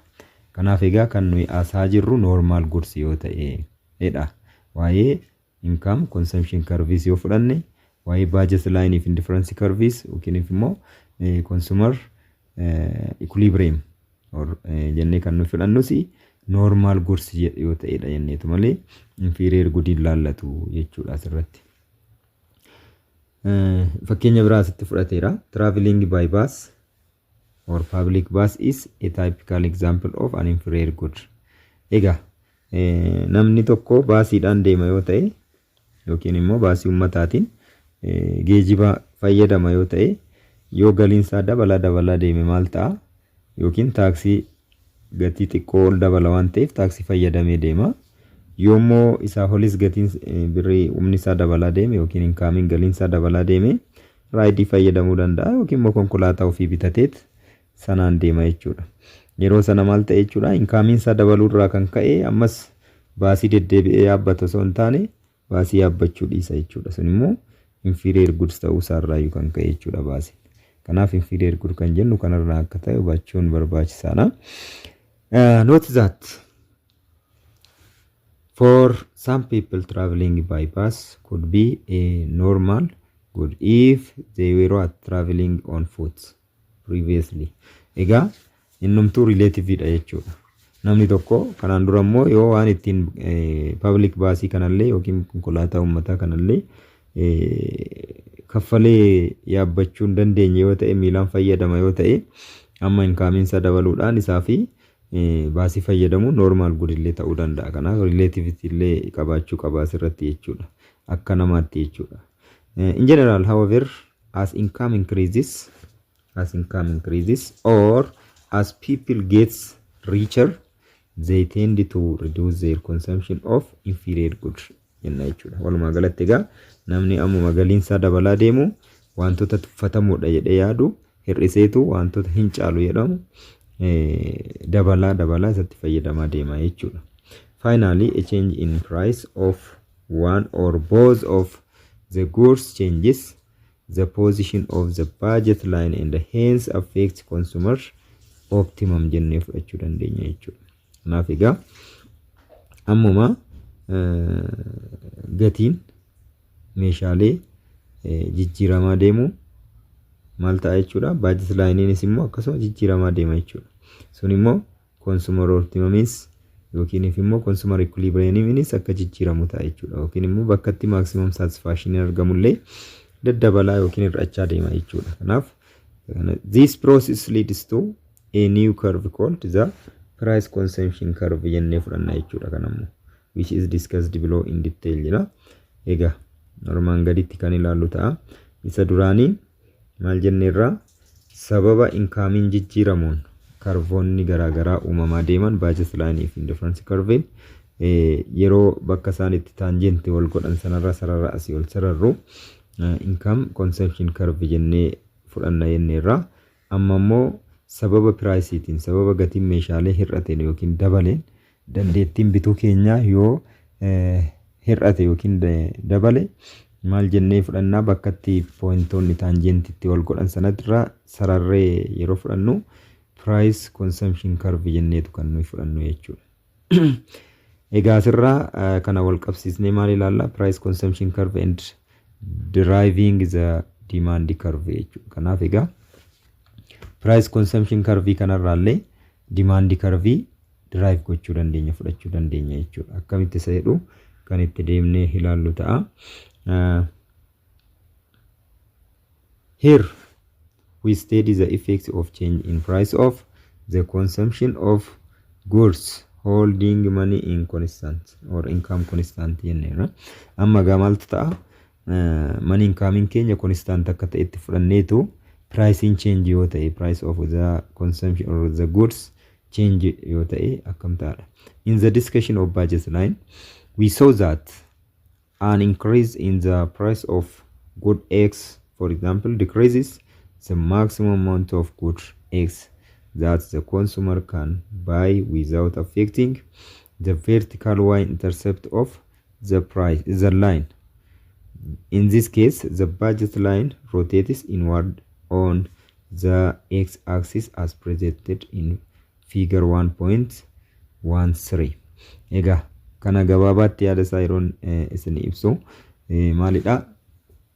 Kanaaf egaa kan nuyi asaa jirru normal goods yoo ta'edha. Waa'ee income consumption curves yoo fudhanne waa'ee budget line if indifference curves yookiin immoo consumer equilibrium jennee kan nuyi fudhannusi normal goods yoo ta'edha jenneetu malee inferior good ilaallatu jechuudha asirratti. Fakkeenya biraa asitti fudhateera. Traveling by bus or public bus is a typical example of an inferior good. Egaa namni tokko baasiidhaan deema yoo ta'e yookiin immoo baasii ummataatiin geejiba fayyadama yoo ta'e yoo galiin isaa dabalaa deeme maal ta'a? Yookiin taaksii gatii xiqqoo ol dabala waan ta'eef taaksii fayyadamee deema. Yoommoo isaa olis gatiin birrii humni isaa dabalaa deeme yookiin incoming galiin isaa dabalaa deeme raayidii fayyadamuu danda'a yookiin immoo konkolaataa ofii bitateet sanaan deema jechuudha. Yeroo sana maal ta'e jechuudha? Incoming isaa dabaluu irraa kan ka'e ammas baasii deddeebi'ee yaabbatu osoo hin taane baasii yaabbachuu dhiisa jechuudha. Sun immoo inferior goods ta'uu isaa irraa kan ka'e jechuudha baasii. Kanaaf inferior good kan jennu kanarraa akka ta'e hubachuun barbaachisaadha. Note that for some people traveling by bus could be a normal good if they were traveling on foot previously. Egaa innumtuu relative dha jechuudha. Namni tokko kanaan dura immoo yoo waan ittiin public baasii kanallee yookiin konkolaataa uummataa kanallee kaffalee yaabbachuu hin dandeenye yoo ta'e miilaan fayyadama yoo ta'e amma incoming isaa dabaluudhaan isaa fi baasii fayyadamu normal good illee ta'uu danda'a. Kanaaf relativity illee qabaachuu qaba asirratti jechuudha. Akka namaatti jechuudha. In general, however, as income increases or as people gets richer, they tend to reduce their consumption of inferior goods jenna jechuudha. Walumaa galatti egaa namni ammuma galiin isaa dabalaa deemu wantoota tuffatamuudha jedhee yaadu hir'iseetu wantoota hin caalu jedhamu dabalaa isatti fayyadamaa deema jechuudha. Finally, a change in price of one or both of the goods changes the position of the budget line and hence affects consumer optimum jennee fudhachuu dandeenya jechuudha. Kanaaf egaa ammuma gatiin meeshaalee jijjiiramaa deemu maal ta'a jechuudha. Budget line-iinis immoo akkasuma jijjiiramaa deema jechuudha. Sun immoo consumer optimumis yookiin immoo consumer equilibriumis akka jijjiiramu ta'a jechuudha. Yookiin immoo bakka itti maximum satisfaction argamullee daddabalaa yookiin hir'achaa deema jechuudha. Kanaaf this process leads to a new curve called the price consumption curve jennee fudhanna jechuudha. Kanammoo which is discussed below in detail jira. Egaa normaan gaditti kan ilaallu ta'a. Isa duraanii maal jenneerraa sababa inkaamiin jijjiiramuun karvoonni garaagaraa uumamaa deeman budget line fi indifference curve yeroo bakka isaan itti taanjenti wal godhan sanarra sarara asii ol sararru income consumption curve jennee fudhanna jenneerraa. Amma immoo sababa piraayitiin sababa gatiin meeshaalee hir'ateen yookiin dabaleen dandeettiin bituu keenyaa yoo hir'ate yookiin dabale maal jennee fudhannaa bakka itti poointoonni taanjentiitti wal godhan sanarra sararree yeroo fudhannu price consumption curve jenneetu kan nuyi fudhannu jechuudha. Egaa asirraa kana wal qabsiisnee maal ilaalla? Price consumption curve and deriving the demand curve jechuudha. Kanaaf egaa price consumption curve kanarraallee demand curve derive gochuu dandeenya, fudhachuu dandeenya jechuudha. Akkamitti isa jedhu kan itti deemnee ilaallu ta'a. Here we study the effects of change in price of the consumption of goods holding money in constant or income constant jenneera. Amma gaa maaltu ta'a? Money income keenya constant akka ta'etti fudhanneetu pricing change yoo ta'e price of the consumption or the goods change yoo ta'e akkam ta'adha. In the discussion of budget line we saw that an increase in the price of good X, for example, decreases the maximum amount of good X that the consumer can buy without affecting the vertical y-intercept of the price, the line. In this case, the budget line rotates inward on the x-axis as presented in figure 1.13. Egaa kana gabaabaatti yaada isaa yeroon isin ibsu maalidha?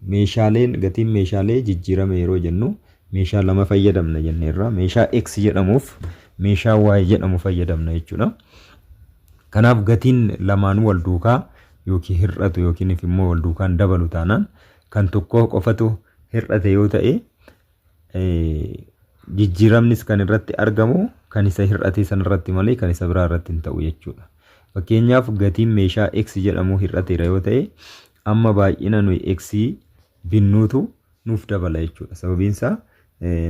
Meeshaaleen gatiin meeshaalee jijjiirame yeroo jennu meeshaa lama fayyadamna jenneerra. Meeshaa X jedhamuuf meeshaa Y jedhamu fayyadamna jechuudha. Kanaaf gatiin lamaan wal duukaa yookiin hir'atu yookiin immoo wal duukaan dabalu taanaan kan tokko qofatu hir'ate yoo ta'e jijjiiramnis kan irratti argamu kan isa hir'ate san irratti malee kan isa biraa irratti hin ta'u jechuudha. Fakkeenyaaf gatiin meeshaa X jedhamu hir'ateera yoo ta'e amma baay'ina nuyi X binnuutu nuuf dabala jechuudha. Sababiin isaa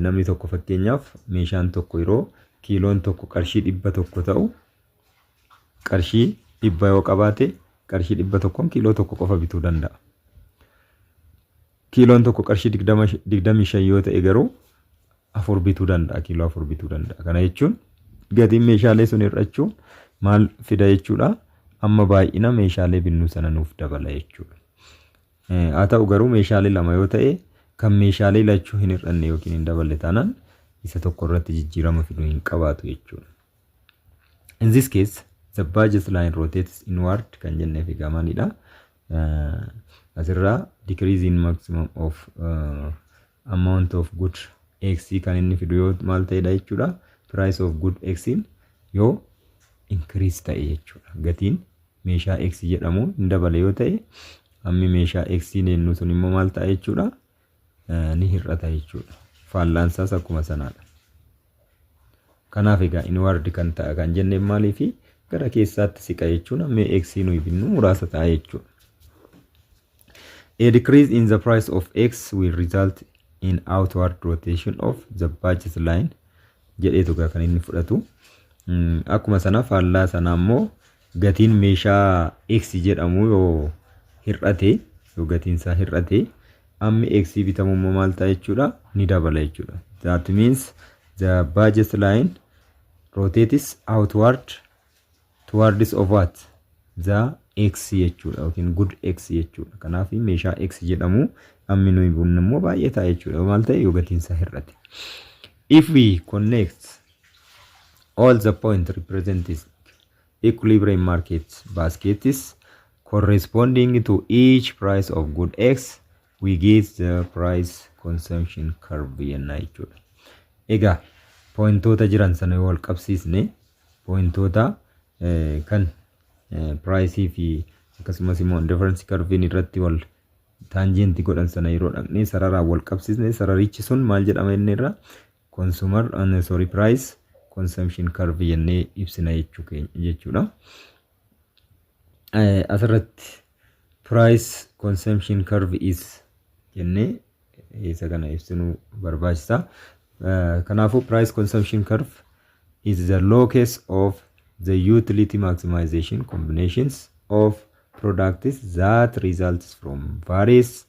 namni tokko fakkeenyaaf meeshaan tokko yeroo kiiloon tokko qarshii 100 ta'u qarshii 100 yoo qabaate qarshii 100 kiiloo tokko qofa bituu danda'a. Kiiloon tokko qarshii 25 yoo ta'e garuu 4 bituu danda'a, kiiloo 4 bituu danda'a. Kana jechuun gatiin meeshaalee sun hir'achuun maal fida jechuudha? Amma baay'ina meeshaalee binnuu sana nuuf dabala jechuudha. Haa ta'u garuu meeshaalee lama yoo ta'e kan meeshaalee lachuu hin hir'anne yookiin hin daballe taanaan isa tokko irratti jijjiirama fiduu hin qabaatu jechuudha. In this case, the budget line rotates inward kan jenneef egaa maalidha? Asirraa decrease in maximum of amount of good X kan inni fidu yoo maal ta'edha jechuudha? Price of good X yoo increase ta'e jechuudha. Gatiin meeshaa X jedhamu hin dabale yoo ta'e ammi meeshaa X neennu sun immoo maal ta'a jechuudha? Ni hir'ata jechuudha. Faallaansaas akkuma sanaadha. Kanaaf egaa inward kan ta'a kan jenne maaliifi gara keessaatti siqa jechuun amma X nuyi binnu muraasa ta'a jechuudha. A decrease in the price of X will result in outward rotation of the budget line jedheetu kan inni fudhatu. Akkuma sana faallaa sana ammoo gatiin meeshaa X jedhamu yoo hir'ate yoo gatiin isaa hir'ate ammi X bitamu immoo maal ta'a jechuudha? Ni dabala jechuudha. That means the budget line rotates outward towards of what? The X jechuudha yookiin good X jechuudha. Kanaaf meeshaa X jedhamu ammi nuyi bunnu immoo baay'ee ta'a jechuudha. Maal ta'e yoo gatiin isaa hir'ate. If we connect all the point representing equilibrium market baskets corresponding to each price of good X, we get the price consumption curve yenna jechuudha. Egaa pointoota jiran sana wal qabsiisne pointoota kan price fi akkasumas immoo difference curve irratti wal tangent godhan sana yeroo dhaqne sarara wal qabsiisne sararichi sun maal jedhama inni irra consumer price consumption curve yennee ibsina jechuudha. Asirratti price consumption curve is jennee isa kana ibsinu barbaachisa. Kanaafu price consumption curve is the locus of the utility maximization combinations of products that results from variations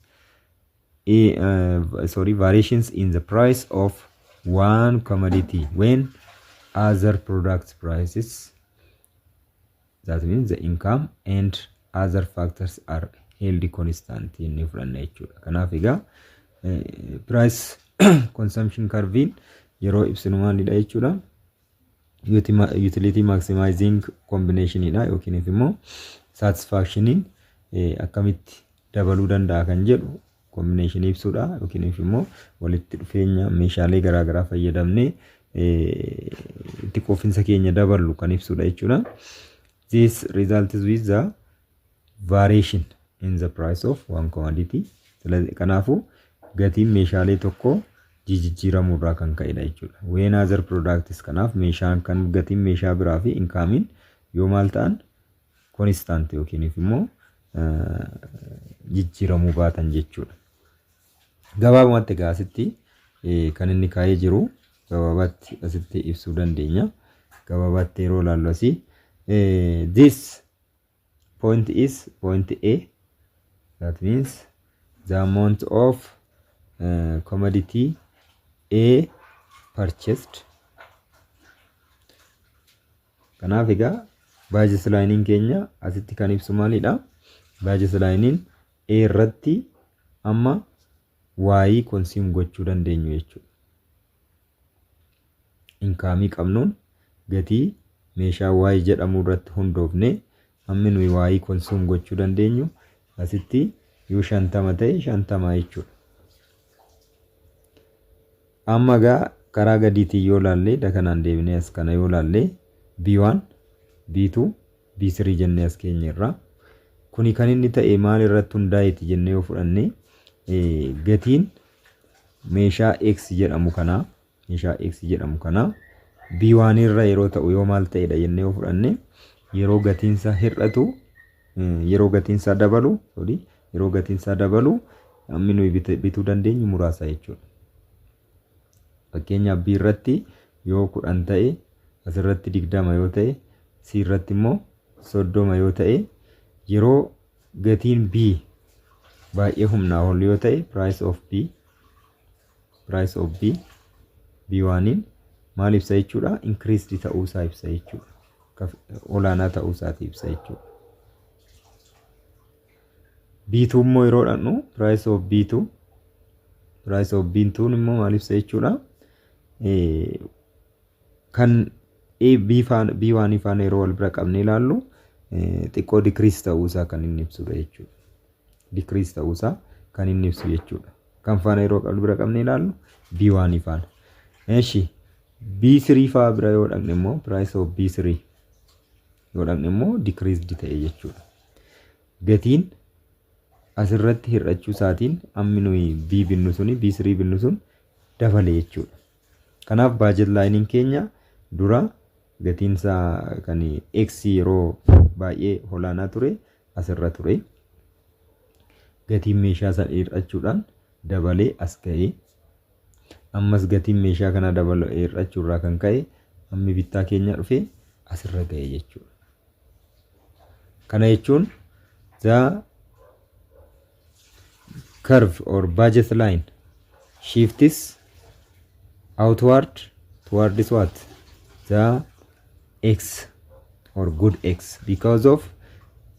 in the price of one commodity when other products prices, that means the income and other factors are held constant in different nature. Kanaaf egaa price consumption curve yeroo ibsinu maalidha jechuudha. Utility maximizing combination idha yookiin immoo satisfaction akkamitti dabaluu danda'a kan jedhu combination ibsuudha yookiin immoo walitti dhufeenya meeshaalee garaa garaa fayyadamnee itti qofinsa keenya dabalu kan ibsuudha jechuudha. This results with the variation in the price of one commodity. Kanaafu gatiin meeshaalee tokko jijjiiramuu irraa kan ka'edha jechuudha. When other products kanaaf meeshaan kan gatiin meeshaa biraa fi income yoo maal ta'an constant yookiin immoo jijjiiramuu baatan jechuudha. Gabaabumatti gaasitti kan inni kaa'ee jiru gabaabatti asitti ibsuu dandeenya. Gabaabatti yeroo ilaallu asii this point is point A, that means the amount of commodity A purchased. Kanaaf egaa budget line keenya asitti kan ibsu maalidha? Budget line A irratti amma y consume gochuu dandeenyu jechuudha. Income qabnuun gatii meeshaa y jedhamu irratti hundoofne amma nuyi y consume gochuu dandeenyu asitti yoo 50 ta'e 50 jechuudha. Amma gaa karaa gadiitii yoo laallee dakanaan deebinee as kana yoo laallee B1, B2, B3 jennee as keenya irraa kuni kan inni ta'e maal irratti hundaa'eeti jennee yoo fudhanne gatiin meeshaa X jedhamu kana B1 irra yeroo ta'u yoo maal ta'edha jennee yoo fudhanne yeroo gatiinsa hir'atu yeroo gatiinsa dabalu amma nuyi bituu dandeenyu muraasa jechuudha. Fakkeenyaaf B irratti yoo 10 ta'e asirratti 20 yoo ta'e C irratti immoo 30 yoo ta'e yeroo gatiin B baay'ee humnaa ol yoo ta'e price of B B1 maal ibsa jechuudha? Increased ta'uu isaa ibsa jechuudha. Olaanaa ta'uu isaati ibsa jechuudha. B2 immoo yeroo dhaqnu price of B2 immoo maal ibsa jechuudha? Kan B1 ifaan yeroo wal bira qabne ilaallu xiqqoo decrease ta'uu isaa kan inni ibsudha jechuudha. Decrease ta'uu isaa kan inni ibsu jechuudha. Kan faana yeroo wal bira qabne ilaallu B1 ifaan. Eeshi B3 faa bira yoo dhaqne immoo price of B3 yoo dhaqne immoo decreased ta'e jechuudha. Gatiin asirratti hir'achuu isaatiin ammi nuyi B binnu suni B3 binnu sun dabale jechuudha. Kanaaf budget line keenya dura gatiinsa kan X yeroo baay'ee olaanaa ture asirra ture. Gatiin meeshaa san hir'achuudhaan dabalee as ga'e. Ammas gatiin meeshaa kana dabalee hir'achuu irraa kan ka'e ammi bittaa keenya dhufe asirra ga'e jechuudha. Kana jechuun the curve or budget line shifts outward towards what? The X or good X, because of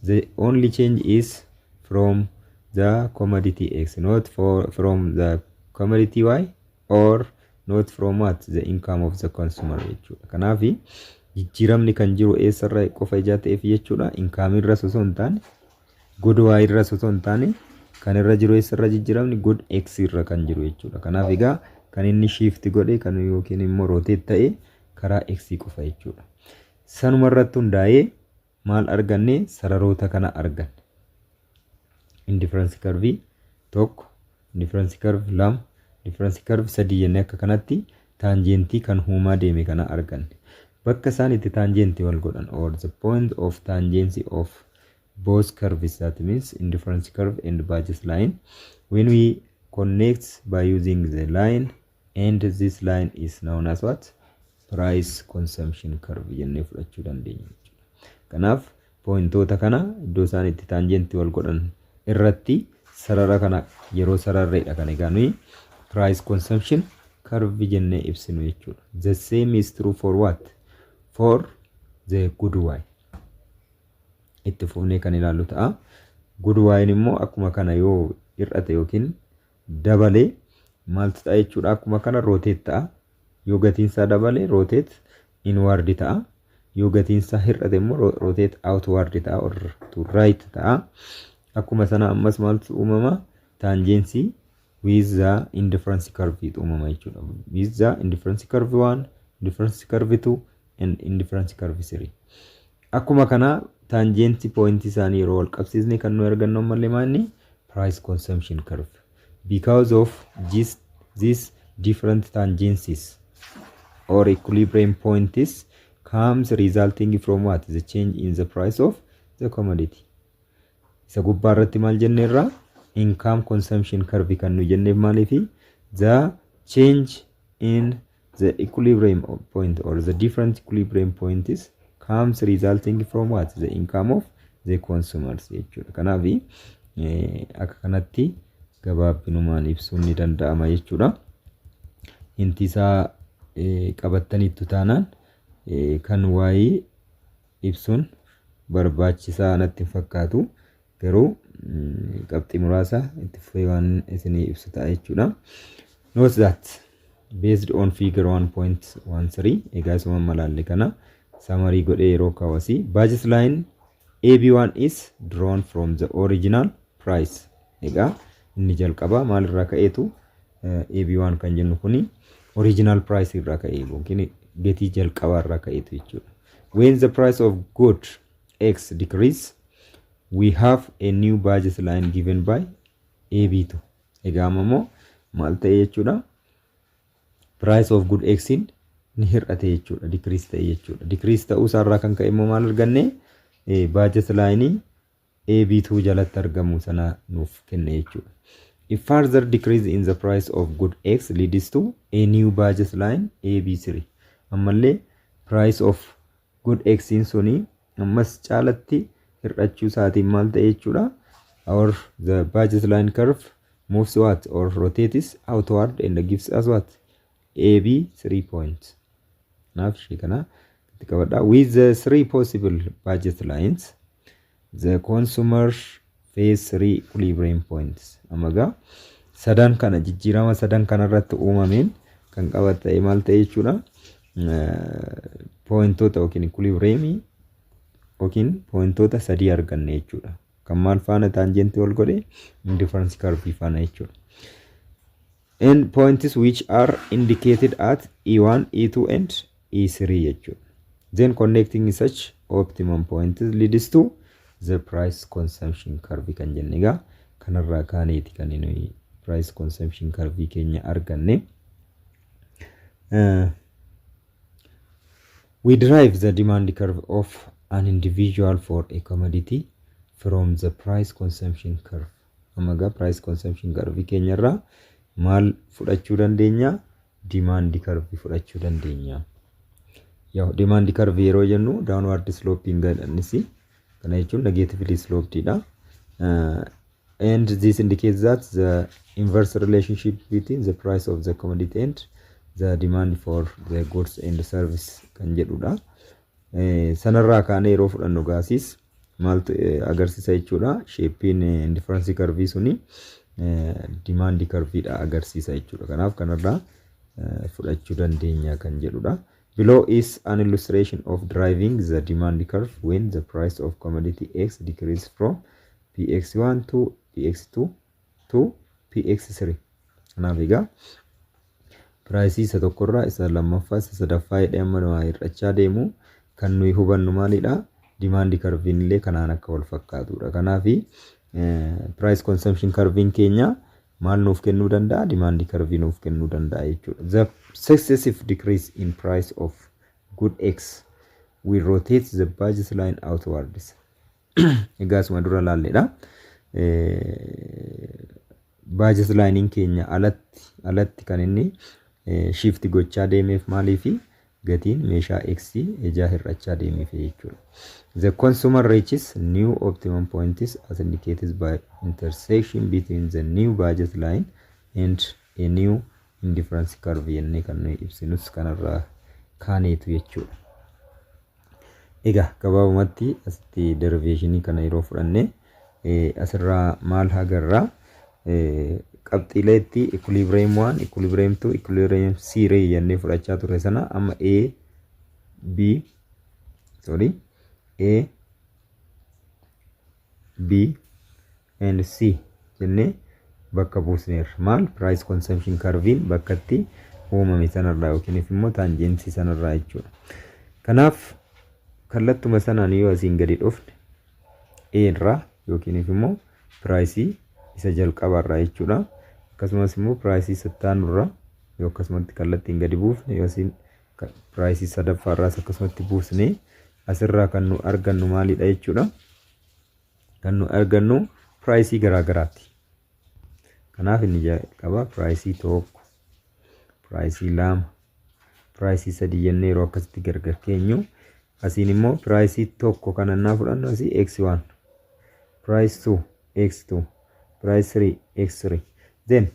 the only change is from the commodity X, not from the commodity Y, or not from what? The income of the consumer jechuudha. Kanaafi jijjiiramni kan jiru eessarra qofa ijaa ta'eef jechuudha. Income irra osoo hin taane, good Y irra osoo hin taane kan irra jiru eessarra jijjiiramni good x irra kan jiru jechuudha. Kanaaf egaa kan inni shift godhe kan yookiin immoo rotate ta'e karaa x qofa jechuudha. Sanuma irratti hundaa'ee maal arganne sararoota kana arganne. Indifference curve tokko, indifference curve lama, indifference curve sadii jennee akka kanatti taanjentii kan huumaa deeme kana arganne. Bakka isaan itti taanjentii wal godhan or the point of tangency of both curves, that means indifference curve and Burgess line, when we connect by using the line, and this line is known as what? Price consumption curve jennee fudhachuu dandeenya. Kanaaf pointoota kana iddoo isaan itti taanjentii wal godhan irratti sarara kana yeroo sararreedha kan egaa nuyi price consumption curve jennee ibsinu jechuudha. The same is true for what? For the good y. Itti fufnee kan ilaallu ta'a. Good y immoo akkuma kana yoo hir'ate yookiin dabalee maaltu ta'a jechuudha. Akkuma kana rotate ta'a. Yoo gatiinsaa dabalee rotate inward ta'a. Yoo gatiinsaa hir'ate immoo rotate outward ta'a or to right ta'a. Akkuma sana ammas maaltu uumama? Tangency with the indifference curve uumama jechuudha. With the indifference curve 1, indifference curve 2 and indifference curve 3. Akkuma kana tangency point isaanii yeroo wal qabsiisne kan nu argannu ammallee maanni price consumption curve. Because of these different tangencies or equilibrium points comes resulting from what? The change in the price of the commodity. Isa gubbaa irratti maal jenneerra? Income consumption curve kan nu jenneef maaliifi the change in the equilibrium point or the different equilibrium points comes resulting from what? The income of the consumers jechuudha. Kanaaf akka kanatti gabaabinumaan ibsuun ni danda'ama jechuudha. Inti isaa qabattaniittu taanaan kan waa'ee ibsuun barbaachisaa natti fakkaatu garuu qabxii muraasa itti fufee waan isinii ibsu ta'a jechuudha. Note that based on figure 1.13 egaa isuma malaalle kana summary godhee yeroo kaawwasi Burgess line AB1 is drawn from the original price. Egaa inni jalqaba maalirraa ka'eetu AB1 kan jennu kuni original price irraa ka'ee yookiin gatii jalqabaa irraa ka'eetu jechuudha. When the price of good X decrease, we have a new Burgess line given by AB2. Egaa ammoo maal ta'e jechuudha? Price of good X in ni hir'ate jechuudha, decrease ta'e jechuudha. Decrease ta'uu isaarraa kan ka'e immoo maal arganne? Burgess line AB2 jalatti argamu sana nuuf kenne jechuudha. A further decrease in the price of good X leads to a new Burgess line AB3. Ammallee price of good X in suni ammas caalatti hir'achuu isaatiin maal ta'e jechuudha? Or the Burgess line curve moves what? Or rotates outward and gives us what? AB3 points. Naaf ishee kana itti qabadha. With the 3 possible Burgess lines, the consumer face 3 equilibrium points. Amaga sadan kana jijjiirama sadan kana irratti uumameen kan qabatee maal ta'e jechuudha? Pointoota yookiin equilibrium yookiin pointoota sadii arganne jechuudha. Kan maal faana tangentii wal godhe? Indifference curve faana jechuudha. And points which are indicated at E1, E2 and E3 jechuudha. Then connecting such optimum points leads to the price consumption curve kan jenne egaa kanarraa kaaneeti kan inni price consumption curve keenya arganne. We derive the demand curve of an individual for a commodity from the price consumption curve. Amaga price consumption curve keenyarraa maal fudhachuu dandeenya? Demand curve fudhachuu dandeenya. Yaa demand curve yeroo jennu downward sloping gadannisi kana jechuun negatively sloped dha. And this indicates that the inverse relationship between the price of the commodity and the demand for the goods and service kan jedhudha. Sanarraa kaanee yeroo fudhannu gaasis maaltu agarsiisa jechuudha? Shapein indifference curve suni demand curve dha agarsiisa jechuudha. Kanaaf kanarraa fudhachuu dandeenya kan jedhudha. Below is an illustration of driving the demand curve when the price of commodity X decreases from PX1 to PX2 to px3 kanaaf egaa piraayisii isa tokkorraa isa lammaffaa isa sadaffaa jedhee amma nuyi hir'achaa deemu kan nuyi hubannu maalidha demand curve illee kanaan akka wal fakkaatudha kanaaf price consumption curve keenya maal nuuf kennuu danda'a demand curve nuuf kennuu danda'a jechuudha the successive decrease in price of good x will rotate the budget line outwards egaa asuma dura laalledha budget line keenya alatti kan inni shift gochaa deemeef maaliifi gatiin meeshaa x ejaa hir'achaa deemeef jechuudha the consumer reaches new optimum points as indicated by intersection between the new budget line and a new indifference curve jennee kan nuyi ibsinus kanarraa kaaneetu jechuudha egaa gabaabumatti asitti derivation kana yeroo fudhanne asirraa maal agarraa qabxiileetti equilibrium 1 equilibrium 2 equilibrium 3 jennee fudhachaa turre sana amma a b and c jennee bakka buusneerra maal price consumption curve bakkatti uumame sanarraa yookiin immoo tangensii sanarraa jechuudha kanaaf kallattuma sanaan yoo asiin gadi dhufne a irraa yookiin immoo price isa jalqabarraa jechuudha akkasumas immoo price sattaanurraa yoo akkasumatti kallattiin gadi buufne yoo asiin price sadaffaarraa akkasumatti buusne asirraa kan nu argannu maalidha jechuudha kan nu argannu price garaagaraati kanaaf inni jalqaba price tokko price lama price sadii jennee yeroo akkasitti gargar keenyu asiin immoo price tokko kanannaa fudhannu asii x1 price 2 x2 price 3 x3 then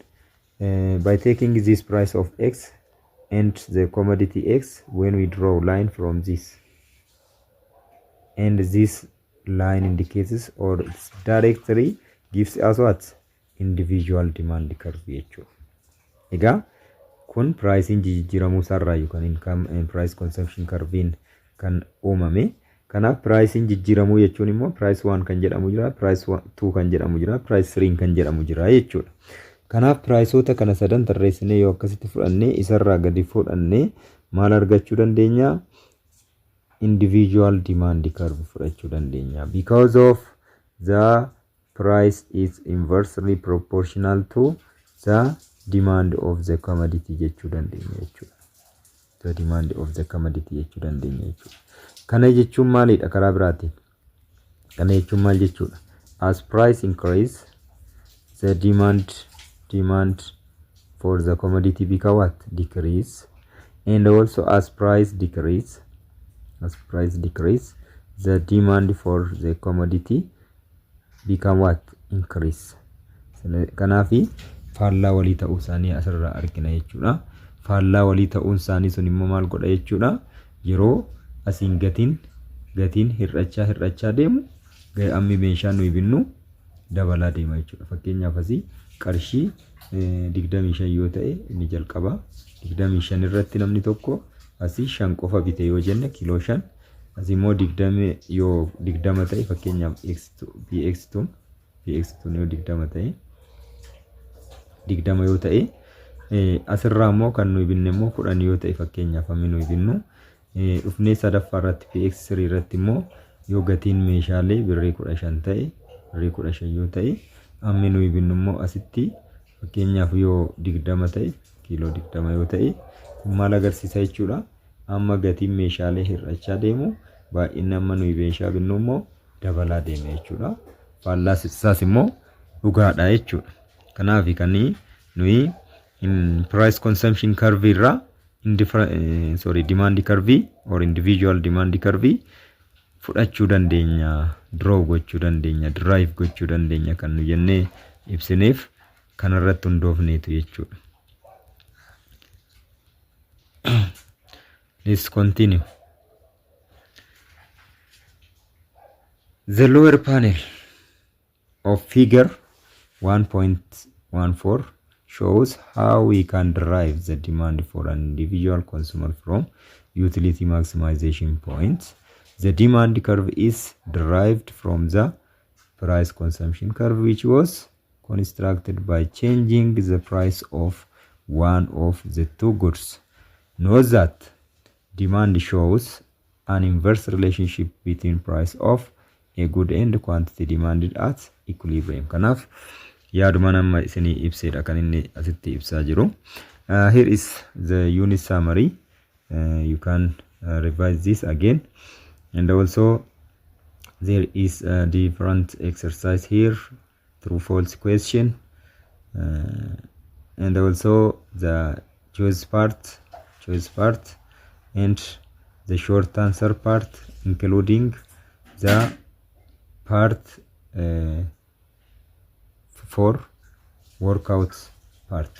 by taking this price of x and the commodity x when we draw line from this and this line indicates or directly gives us what individual demand curve jechuudha egaa kun pricing jijjiiramuu sarraa yookaan income price consumption curve kan uumame kanaaf pricing jijjiiramuu jechuun immoo price 1 kan jedhamu jira price 2 kan jedhamu jira price 3 kan jedhamu jira jechuudha kanaaf priceota kana sadan tarreessinee yoo akkasitti fudhannee isarraa gadi fudhannee maal argachuu dandeenya individual demand curve fudhachuu dandeenya because of the price is inversely proportional to the demand of the commodity jechuu dandeenya jechuudha the demand of the commodity jechuu dandeenya jechuudha kana jechuun maalidha karaa biraatiin kana jechuun maal jechuudha as price increase the demand for the commodity become what decrease and also as price decrease the demand for the commodity become what increase kanaafi faallaa walii ta'uu isaanii asirraa argina jechuudha faallaa walii ta'uun isaanii sun immoo maal godha jechuudha yeroo asiin gatiin hir'achaa deemu ammi meeshaa nuyi binnu dabalaa deema jechuudha fakkeenyaaf asii qarshii 25 yoo ta'e inni jalqaba 25 irratti namni tokko asii 5 qofa bite yoo jenne kiiloo 5 asii immoo 20 yoo 20 ta'e fakkeenyaaf px2 yoo 20 ta'e 20 yoo ta'e asirraa immoo kan nuyi binne immoo 10 yoo ta'e fakkeenyaaf ammi nuyi binnu dhufnee sadaffaa irratti px3 irratti immoo yoo gatiin meeshaalee birrii 15 ta'e birrii 15 yoo ta'e ammi nuyi binnu immoo asitti fakkeenyaaf yoo 20 ta'e kiiloo 20 yoo ta'e maal agarsiisa jechuudha amma gatiin meeshaalee hir'achaa deemu baay'inni amma nuyi meeshaa binnu immoo dabalaa deema jechuudha faallaa isaas immoo dhugaadha jechuudha kanaaf kan nuyi price consumption curve irraa demand curve or individual demand curve fudhachuu dandeenya draw gochuu dandeenya derive gochuu dandeenya kan nu jennee ibsineef kanarratti hundoofneetu jechuudha let's continue the lower panel of figure 1.14 shows how we can derive the demand for an individual consumer from utility maximization points. The demand curve is derived from the price consumption curve, which was constructed by changing the price of one of the two goods. Note that demand shows an inverse relationship between price of a good and quantity demanded at equilibrium. Kanaaf yaaduma nama isinii ibsedha kan inni asitti ibsaa jiru. Here is the unit summary. You can revise this again, and also there is a different exercise here, true false question, and also the choice part and the short answer part, including the part for workout part.